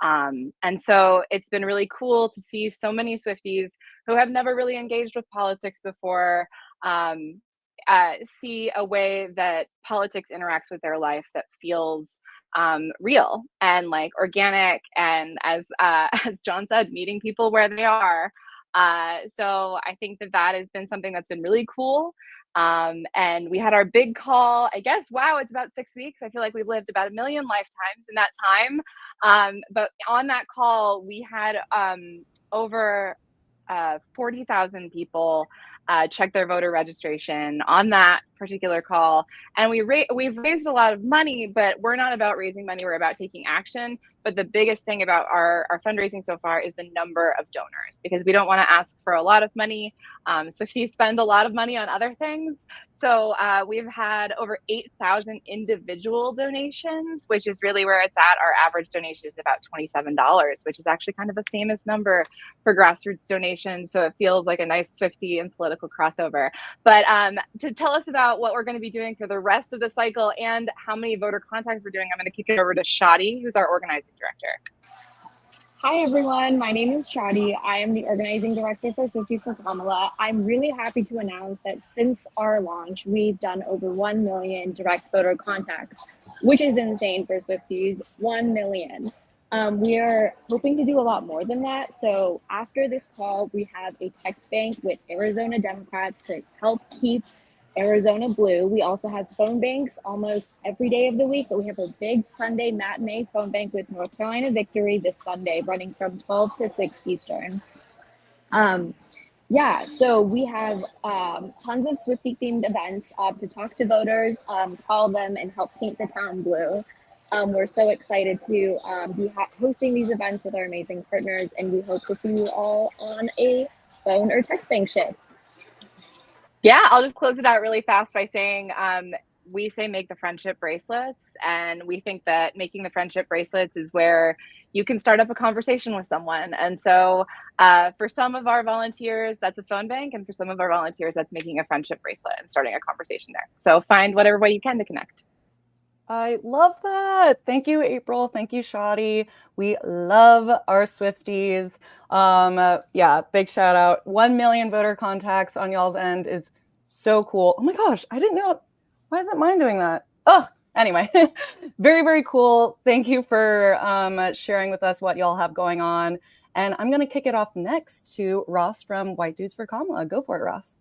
And so it's been really cool to see so many Swifties who have never really engaged with politics before see a way that politics interacts with their life that feels real and like organic, and as John said, meeting people where they are. So I think that has been something that's been really cool. And we had our big call, I guess, wow, it's about 6 weeks. I feel like we've lived about 1 million lifetimes in that time. But on that call, we had over 40,000 people check their voter registration on that particular call. And we've raised a lot of money, but we're not about raising money, we're about taking action. But the biggest thing about our fundraising so far is the number of donors, because we don't want to ask for a lot of money. Swifties spend a lot of money on other things. So we've had over 8,000 individual donations, which is really where it's at. Our average donation is about $27, which is actually kind of a famous number for grassroots donations. So it feels like a nice Swiftie and political crossover. But to tell us about what we're going to be doing for the rest of the cycle and how many voter contacts we're doing, I'm going to kick it over to Shadi, who's our organizing director. Hi everyone, my name is Shadi. I am the organizing director for Swifties for Kamala. I'm really happy to announce that since our launch, we've done over 1 million direct photo contacts, which is insane for Swifties, 1 million. We are hoping to do a lot more than that. So after this call, we have a text bank with Arizona Democrats to help keep Arizona blue. We also have phone banks almost every day of the week, but we have a big Sunday matinee phone bank with North Carolina Victory this Sunday, running from 12 to 6 Eastern. So we have tons of Swiftie themed events to talk to voters, call them, and help paint the town blue. We're so excited to be hosting these events with our amazing partners, and we hope to see you all on a phone or text bank shift. Yeah, I'll just close it out really fast by saying we say make the friendship bracelets, and we think that making the friendship bracelets is where you can start up a conversation with someone. And so for some of our volunteers, that's a phone bank, and for some of our volunteers, that's making a friendship bracelet and starting a conversation there. So find whatever way you can to connect. I love that. Thank you, April. Thank you, Shadi. We love our Swifties. Big shout out. 1 million voter contacts on y'all's end is so cool. Oh my gosh, I didn't know. Why isn't mine doing that? Oh, anyway, very, very cool. Thank you for sharing with us what y'all have going on. And I'm going to kick it off next to Ross from White Dudes for Kamala. Go for it, Ross.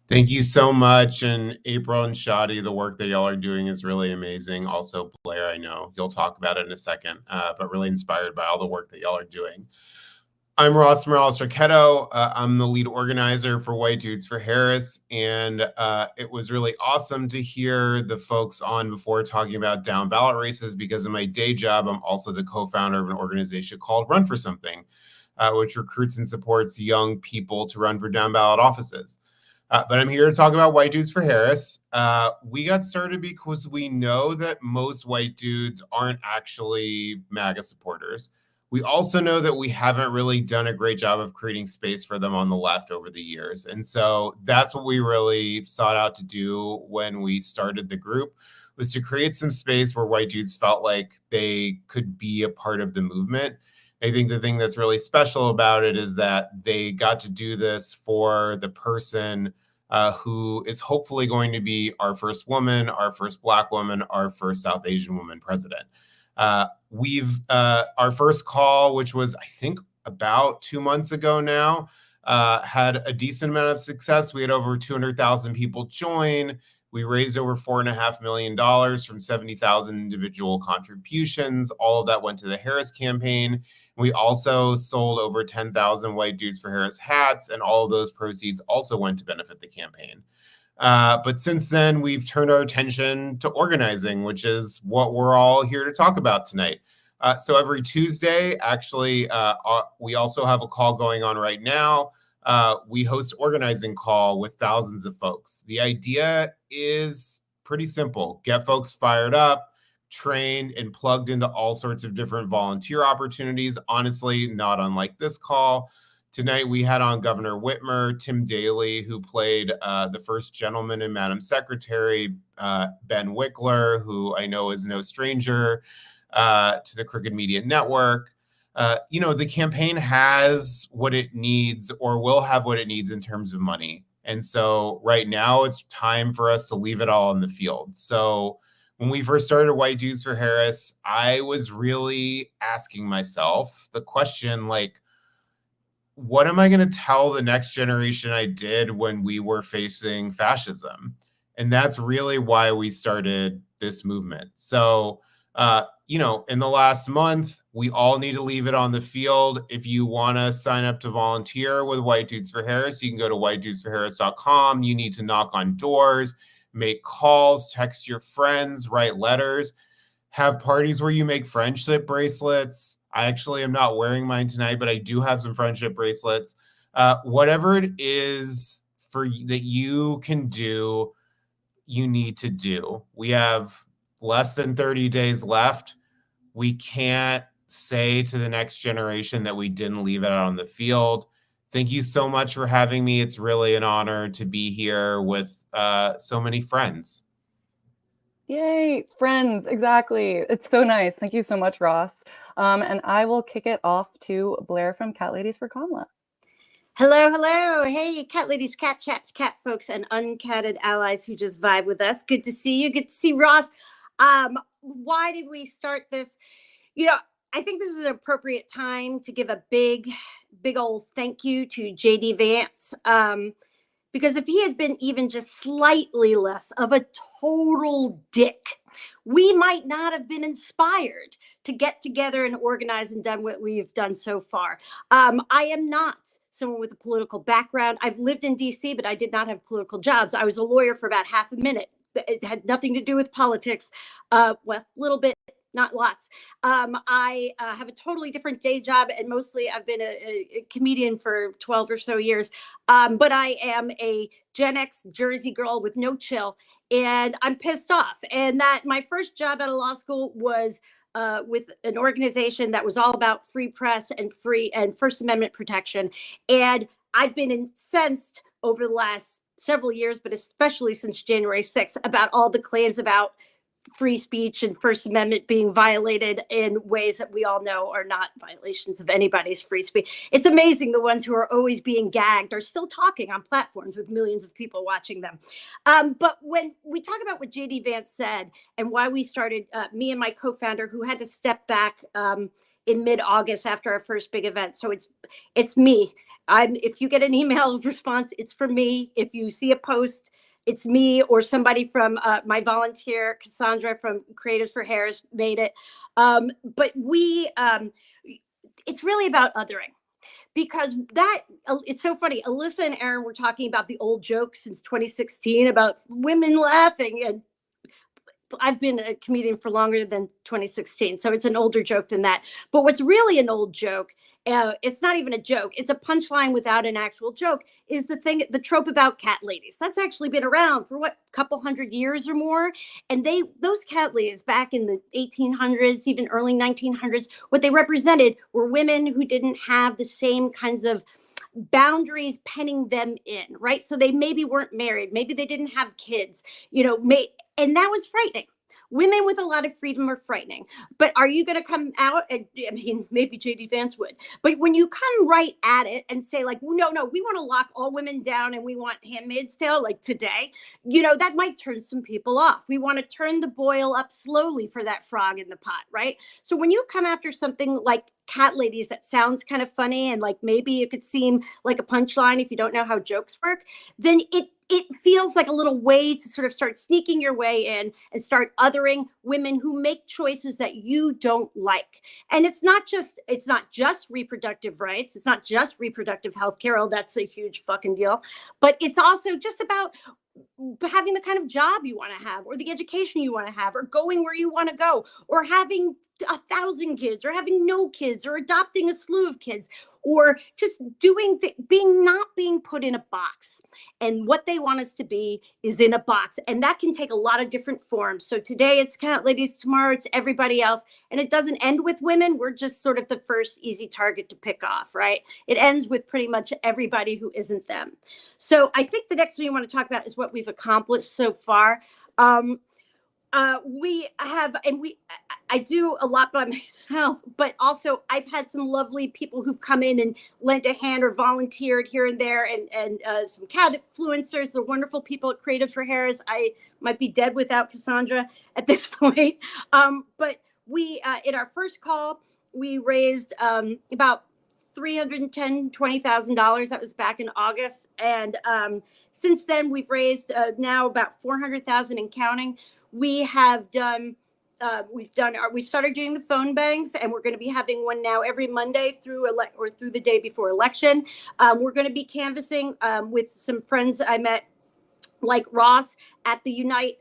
Thank you so much. And April and Shadi, the work that y'all are doing is really amazing. Also, Blair, I know you'll talk about it in a second, but really inspired by all the work that y'all are doing. I'm Ross Morales-Raquetto. I'm the lead organizer for White Dudes for Harris. And it was really awesome to hear the folks on before talking about down ballot races, because in my day job, I'm also the co-founder of an organization called Run for Something, which recruits and supports young people to run for down ballot offices. But I'm here to talk about White Dudes for Harris. We got started because we know that most white dudes aren't actually MAGA supporters. We also know that we haven't really done a great job of creating space for them on the left over the years. And so that's what we really sought out to do when we started the group, was to create some space where white dudes felt like they could be a part of the movement. I think the thing that's really special about it is that they got to do this for the person who is hopefully going to be our first woman, our first Black woman, our first South Asian woman president. Our first call, which was, I think, about 2 months ago now, had a decent amount of success. We had over 200,000 people join. We raised over $4.5 million from 70,000 individual contributions. All of that went to the Harris campaign. We also sold over 10,000 White Dudes for Harris hats, and all of those proceeds also went to benefit the campaign. But since then, we've turned our attention to organizing, which is what we're all here to talk about tonight. So every Tuesday, actually, we also have a call going on right now. We host organizing call with thousands of folks. The idea is pretty simple: get folks fired up, trained, and plugged into all sorts of different volunteer opportunities. Honestly, not unlike this call. Tonight, we had on Governor Whitmer, Tim Daly, who played the first gentleman and Madam Secretary, Ben Wickler, who I know is no stranger to the Crooked Media Network. The campaign has what it needs, or will have what it needs in terms of money. And so right now it's time for us to leave it all in the field. So when we first started White Dudes for Harris, I was really asking myself the question, like, what am I going to tell the next generation I did when we were facing fascism? And that's really why we started this movement. So, in the last month, we all need to leave it on the field. If you want to sign up to volunteer with White Dudes for Harris, you can go to whitedudesforharris.com. You need to knock on doors, make calls, text your friends, write letters, have parties where you make friendship bracelets. I actually am not wearing mine tonight, but I do have some friendship bracelets. Whatever it is that you can do, you need to do. We have less than 30 days left. We can't say to the next generation that we didn't leave it out on the field. Thank you so much for having me. It's really an honor to be here with so many friends. Yay, friends, exactly. It's so nice. Thank you so much, Ross. And I will kick it off to Blair from Cat Ladies for Kamala. Hello, hello. Hey, cat ladies, cat chaps, cat folks, and uncatted allies who just vibe with us. Good to see you. Good to see Ross. Why did we start this? I think this is an appropriate time to give a big old thank you to JD Vance. Because if he had been even just slightly less of a total dick, we might not have been inspired to get together and organize and done what we've done so far. I am not someone with a political background. I've lived in DC, but I did not have political jobs. I was a lawyer for about half a minute. It had nothing to do with politics. Well, a little bit, not lots. I have a totally different day job, and mostly I've been a comedian for 12 or so years. But I am a Gen X Jersey girl with no chill, and I'm pissed off. And that my first job out of law school was with an organization that was all about free press and free and First Amendment protection. And I've been incensed over the last several years, but especially since January 6th, about all the claims about free speech and First Amendment being violated in ways that we all know are not violations of anybody's free speech. It's amazing the ones who are always being gagged are still talking on platforms with millions of people watching them. But when we talk about what JD Vance said and why we started, me and my co-founder, who had to step back in mid-August after our first big event. So it's me. If you get an email response, it's for me. If you see a post, it's me or somebody from my volunteer, Cassandra from Creatives for Hairs, made it. But it's really about othering. Because it's so funny. Alyssa and Erin were talking about the old jokes since 2016 about women laughing. And I've been a comedian for longer than 2016. So it's an older joke than that. But what's really an old joke, it's not even a joke, it's a punchline without an actual joke, is the trope about cat ladies. That's actually been around for a couple hundred years or more. And those cat ladies back in the 1800s, even early 1900s, what they represented were women who didn't have the same kinds of boundaries penning them in, right? So they maybe weren't married, maybe they didn't have kids, and that was frightening. Women with a lot of freedom are frightening. But are you going to come out? Maybe JD Vance would. But when you come right at it and say, like, no, we want to lock all women down and we want Handmaid's Tale, like today, that might turn some people off. We want to turn the boil up slowly for that frog in the pot, right? So when you come after something like cat ladies that sounds kind of funny and like maybe it could seem like a punchline if you don't know how jokes work, then it feels like a little way to sort of start sneaking your way in and start othering women who make choices that you don't like. And it's not just reproductive rights. It's not just reproductive health care. Oh, that's a huge fucking deal. But it's also just about having the kind of job you want to have, or the education you want to have, or going where you want to go, or having 1,000 kids, or having no kids, or adopting a slew of kids, or just not being put in a box. And what they want us to be is in a box. And that can take a lot of different forms. So today it's cat ladies, tomorrow it's everybody else. And it doesn't end with women. We're just sort of the first easy target to pick off, right? It ends with pretty much everybody who isn't them. So I think the next thing we want to talk about is what we've accomplished so far. I do a lot by myself, but also I've had some lovely people who've come in and lent a hand or volunteered here and there, and some cat influencers, the wonderful people at Creatives for Hairs. I might be dead without Cassandra at this point. But we, in our first call, we raised about $320,000. That was back in August. And since then, we've raised now about $400,000 and counting. We have done, we've started doing the phone banks, and we're going to be having one now every Monday through the day before election. We're going to be canvassing with some friends I met, like Ross, at the Unite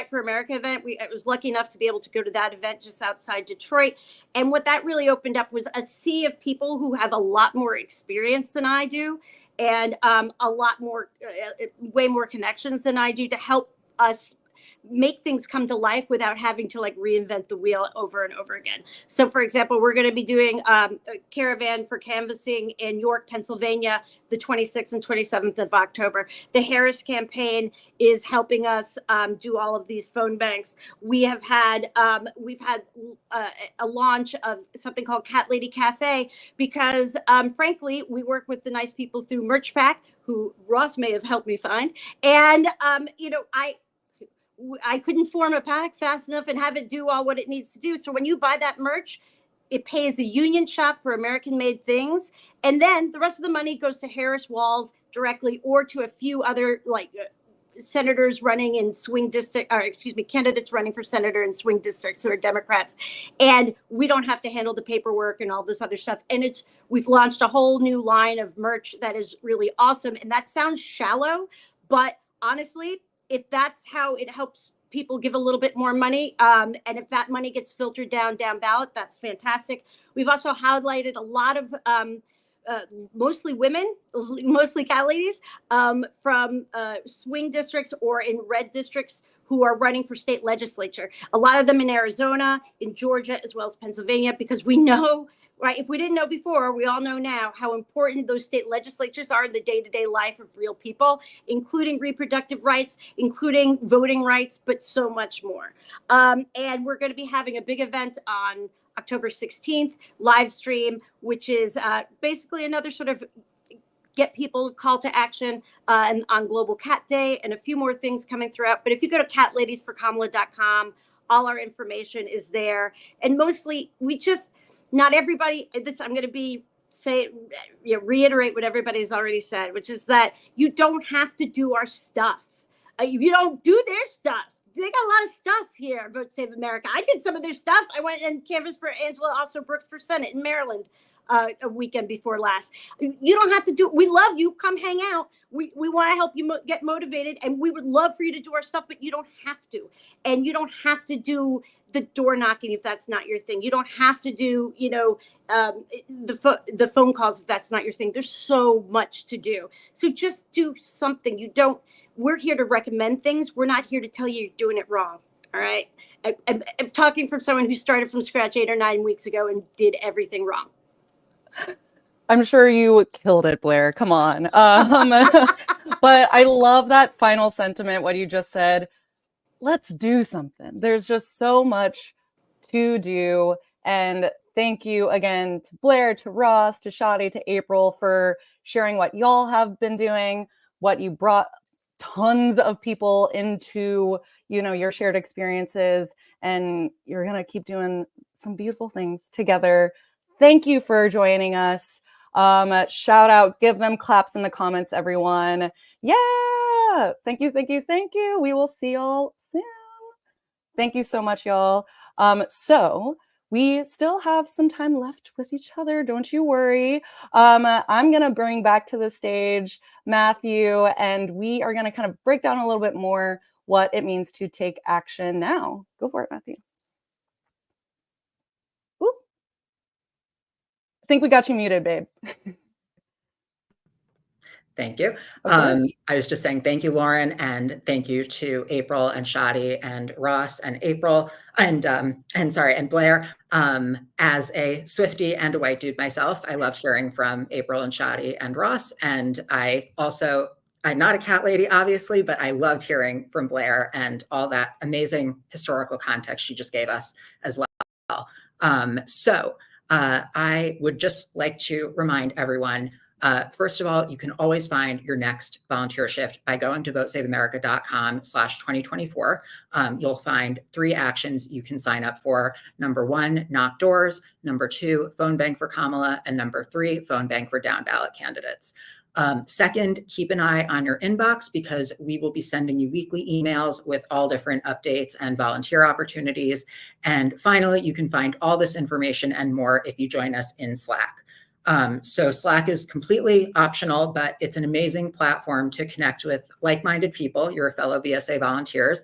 for America event. I was lucky enough to be able to go to that event just outside Detroit. And what that really opened up was a sea of people who have a lot more experience than I do, and a lot more, way more connections than I do, to help us make things come to life without having to like reinvent the wheel over and over again. So for example, we're going to be doing a caravan for canvassing in York, Pennsylvania, the 26th and 27th of October. The Harris campaign is helping us do all of these phone banks. We've had a launch of something called Cat Lady Cafe because frankly, we work with the nice people through Merch Pack, who Ross may have helped me find. And, you know, I couldn't form a pack fast enough and have it do all what it needs to do. So when you buy that merch, it pays a union shop for American made things. And then the rest of the money goes to Harris Walls directly or to a few other like senators running in swing district, or excuse me, candidates running for senator in swing districts who are Democrats. And we don't have to handle the paperwork and all this other stuff. And we've launched a whole new line of merch that is really awesome. And that sounds shallow, but honestly, if that's how it helps people give a little bit more money, and if that money gets filtered down ballot, that's fantastic. We've also highlighted a lot of mostly women, mostly cat ladies from swing districts or in red districts who are running for state legislature. A lot of them in Arizona, in Georgia, as well as Pennsylvania, because we know, right? If we didn't know before, we all know now how important those state legislatures are in the day-to-day life of real people, including reproductive rights, including voting rights, but so much more. And we're going to be having a big event on October 16th, live stream, which is basically another sort of get people call to action and on Global Cat Day and a few more things coming throughout. But if you go to catladiesforkamala.com, all our information is there. And mostly not everybody, I'm going to reiterate what everybody's already said, which is that you don't have to do our stuff. You don't do their stuff. They got a lot of stuff here, Vote Save America. I did some of their stuff. I went and canvassed for Angela also Brooks for Senate in Maryland a weekend before last. You don't have to do, we love you. Come hang out. We want to help you get motivated, and we would love for you to do our stuff, but you don't have to. And you don't have to do the door knocking if that's not your thing. You don't have to do, the phone calls if that's not your thing. There's so much to do. So just do something. We're here to recommend things. We're not here to tell you you're doing it wrong. All right. I'm talking from someone who started from scratch 8 or 9 weeks ago and did everything wrong. I'm sure you killed it, Blair. Come on. But I love that final sentiment, what you just said. Let's do something. There's just so much to do. And thank you again to Blair, to Ross, to Shadi, to April for sharing what y'all have been doing, what you brought tons of people into, your shared experiences, and you're going to keep doing some beautiful things together. Thank you for joining us. Shout out, give them claps in the comments, everyone. Yeah. Thank you. Thank you. Thank you. We will see y'all soon. Thank you so much, y'all. So we still have some time left with each other. Don't you worry. I'm going to bring back to the stage Matthew, and we are going to kind of break down a little bit more what it means to take action now. Go for it, Matthew. Ooh. I think we got you muted, babe. Thank you. Okay. I was just saying thank you, Lauren, and thank you to April and Shadi and Ross and April and Blair. As a Swiftie and a white dude myself, I loved hearing from April and Shadi and Ross. And I'm not a cat lady, obviously, but I loved hearing from Blair and all that amazing historical context she just gave us as well. So I would just like to remind everyone, first of all, you can always find your next volunteer shift by going to votesaveamerica.com/2024. You'll find 3 actions you can sign up for. Number 1, knock doors. Number 2, phone bank for Kamala. And number 3, phone bank for down ballot candidates. Second, keep an eye on your inbox because we will be sending you weekly emails with all different updates and volunteer opportunities. And finally, you can find all this information and more if you join us in Slack. So Slack is completely optional, but it's an amazing platform to connect with like-minded people, your fellow VSA volunteers.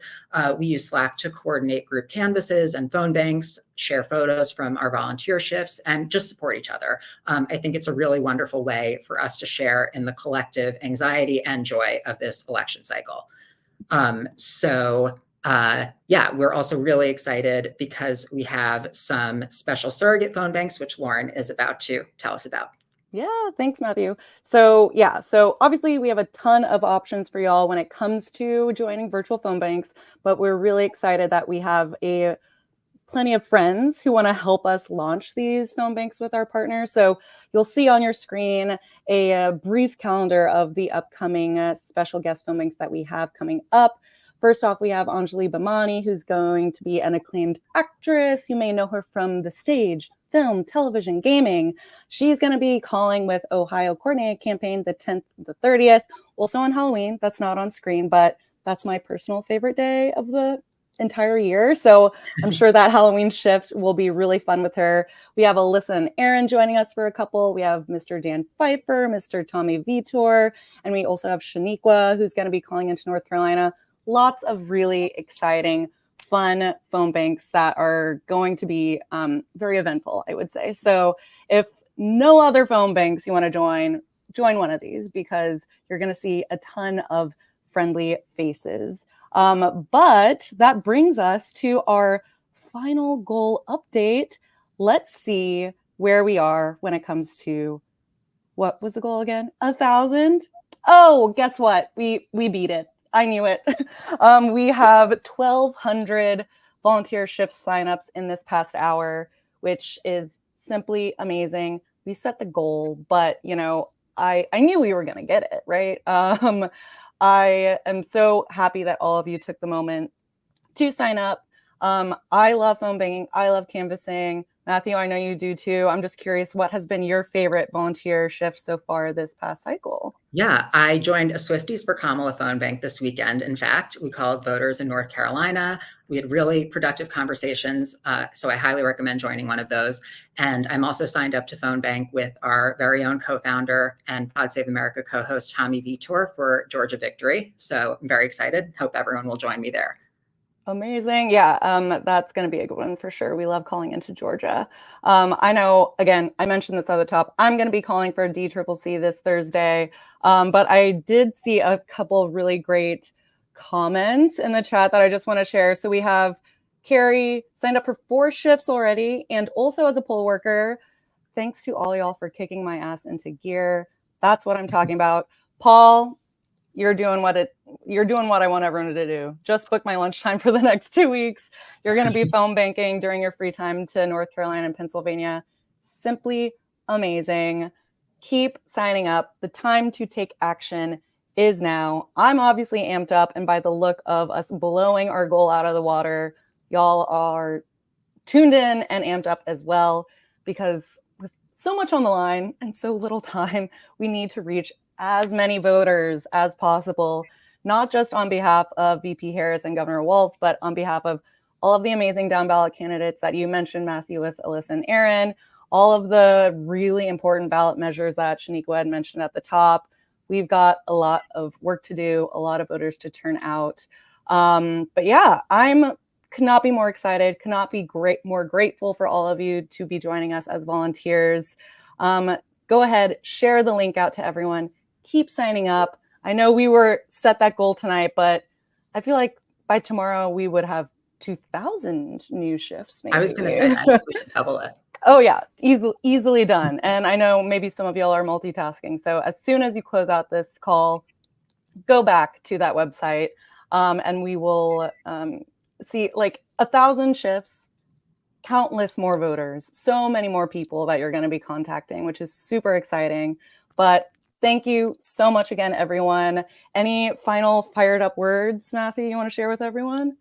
We use Slack to coordinate group canvasses and phone banks, share photos from our volunteer shifts, and just support each other. I think it's a really wonderful way for us to share in the collective anxiety and joy of this election cycle. So yeah, we're also really excited because we have some special surrogate phone banks, which Lauren is about to tell us about. Yeah, thanks, Matthew. So yeah, so obviously we have a ton of options for y'all when it comes to joining virtual phone banks, but we're really excited that we have plenty of friends who want to help us launch these phone banks with our partners. So you'll see on your screen a brief calendar of the upcoming special guest phone banks that we have coming up. First off, we have Anjali Bhamani, who's going to be an acclaimed actress. You may know her from the stage, film, television, gaming. She's going to be calling with Ohio Coordinated Campaign the 10th, the 30th, also on Halloween. That's not on screen, but that's my personal favorite day of the entire year. So I'm sure that Halloween shift will be really fun with her. We have Alyssa and Erin joining us for a couple. We have Mr. Dan Pfeiffer, Mr. Tommy Vitor, and we also have Shaniqua, who's going to be calling into North Carolina. Lots of really exciting, fun phone banks that are going to be very eventful, I would say. So if no other phone banks you want to join one of these because you're going to see a ton of friendly faces. But that brings us to our final goal update. Let's see where we are when it comes to, what was the goal again? 1,000? Oh, guess what? We beat it. I knew it. We have 1,200 volunteer shift signups in this past hour, which is simply amazing. We set the goal, but I knew we were going to get it, right? I am so happy that all of you took the moment to sign up. I love phone banking. I love canvassing. Matthew, I know you do too. I'm just curious, what has been your favorite volunteer shift so far this past cycle? Yeah, I joined a Swifties for Kamala phone bank this weekend. In fact, we called voters in North Carolina. We had really productive conversations. So I highly recommend joining one of those. And I'm also signed up to phone bank with our very own co-founder and Pod Save America co-host Tommy Vitor for Georgia Victory. So I'm very excited. Hope everyone will join me there. Amazing. Yeah, that's going to be a good one for sure. We love calling into Georgia. I know, again, I mentioned this at the top. I'm going to be calling for DCCC this Thursday, but I did see a couple of really great comments in the chat that I just want to share. So we have Carrie signed up for 4 shifts already, and also as a poll worker. Thanks to all y'all for kicking my ass into gear. That's what I'm talking about. Paul, you're doing what I want everyone to do. Just book my lunchtime for the next 2 weeks. You're going to be phone banking during your free time to North Carolina and Pennsylvania. Simply amazing. Keep signing up. The time to take action is now. I'm obviously amped up, and by the look of us blowing our goal out of the water, y'all are tuned in and amped up as well, because with so much on the line and so little time, we need to reach as many voters as possible, not just on behalf of VP Harris and Governor Walz, but on behalf of all of the amazing down ballot candidates that you mentioned, Matthew, with Alyssa and Erin, all of the really important ballot measures that Shaniqua had mentioned at the top. We've got a lot of work to do, a lot of voters to turn out. But yeah, could not be more excited, could not be more grateful for all of you to be joining us as volunteers. Go ahead, share the link out to everyone. Keep signing up. I know we were set that goal tonight, but I feel like by tomorrow we would have 2,000 new shifts. Maybe. I was going to say, I think we should double it. Oh yeah, easily done. And I know maybe some of y'all are multitasking. So as soon as you close out this call, go back to that website, and we will see like 1,000 shifts, countless more voters, so many more people that you're going to be contacting, which is super exciting. But thank you so much again, everyone. Any final fired up words, Matthew, you want to share with everyone?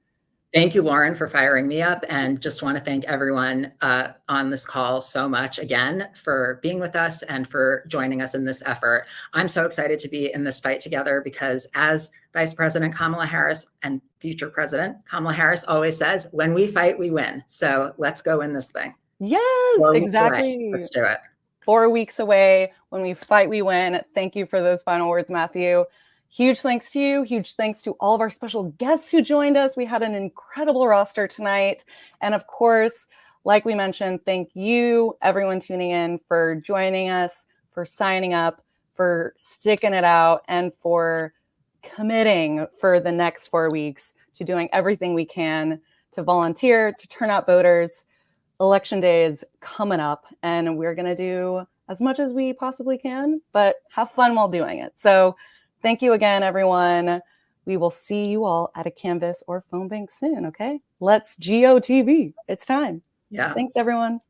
Thank you, Lauren, for firing me up, and just want to thank everyone on this call so much again for being with us and for joining us in this effort. I'm so excited to be in this fight together because, as Vice President Kamala Harris and future President Kamala Harris always says, when we fight, we win. So let's go win this thing. Yes, exactly. Let's do it. 4 weeks away. When we fight, we win. Thank you for those final words, Matthew. Huge thanks to you. Huge thanks to all of our special guests who joined us. We had an incredible roster tonight. And of course, like we mentioned, thank you, everyone tuning in, for joining us, for signing up, for sticking it out, and for committing for the next 4 weeks to doing everything we can to volunteer, to turn out voters. Election day is coming up, and we're going to do as much as we possibly can, but have fun while doing it. So thank you again, everyone. We will see you all at a Canvas or phone bank soon, okay? Let's GOTV. It's time. Yeah. Thanks, everyone.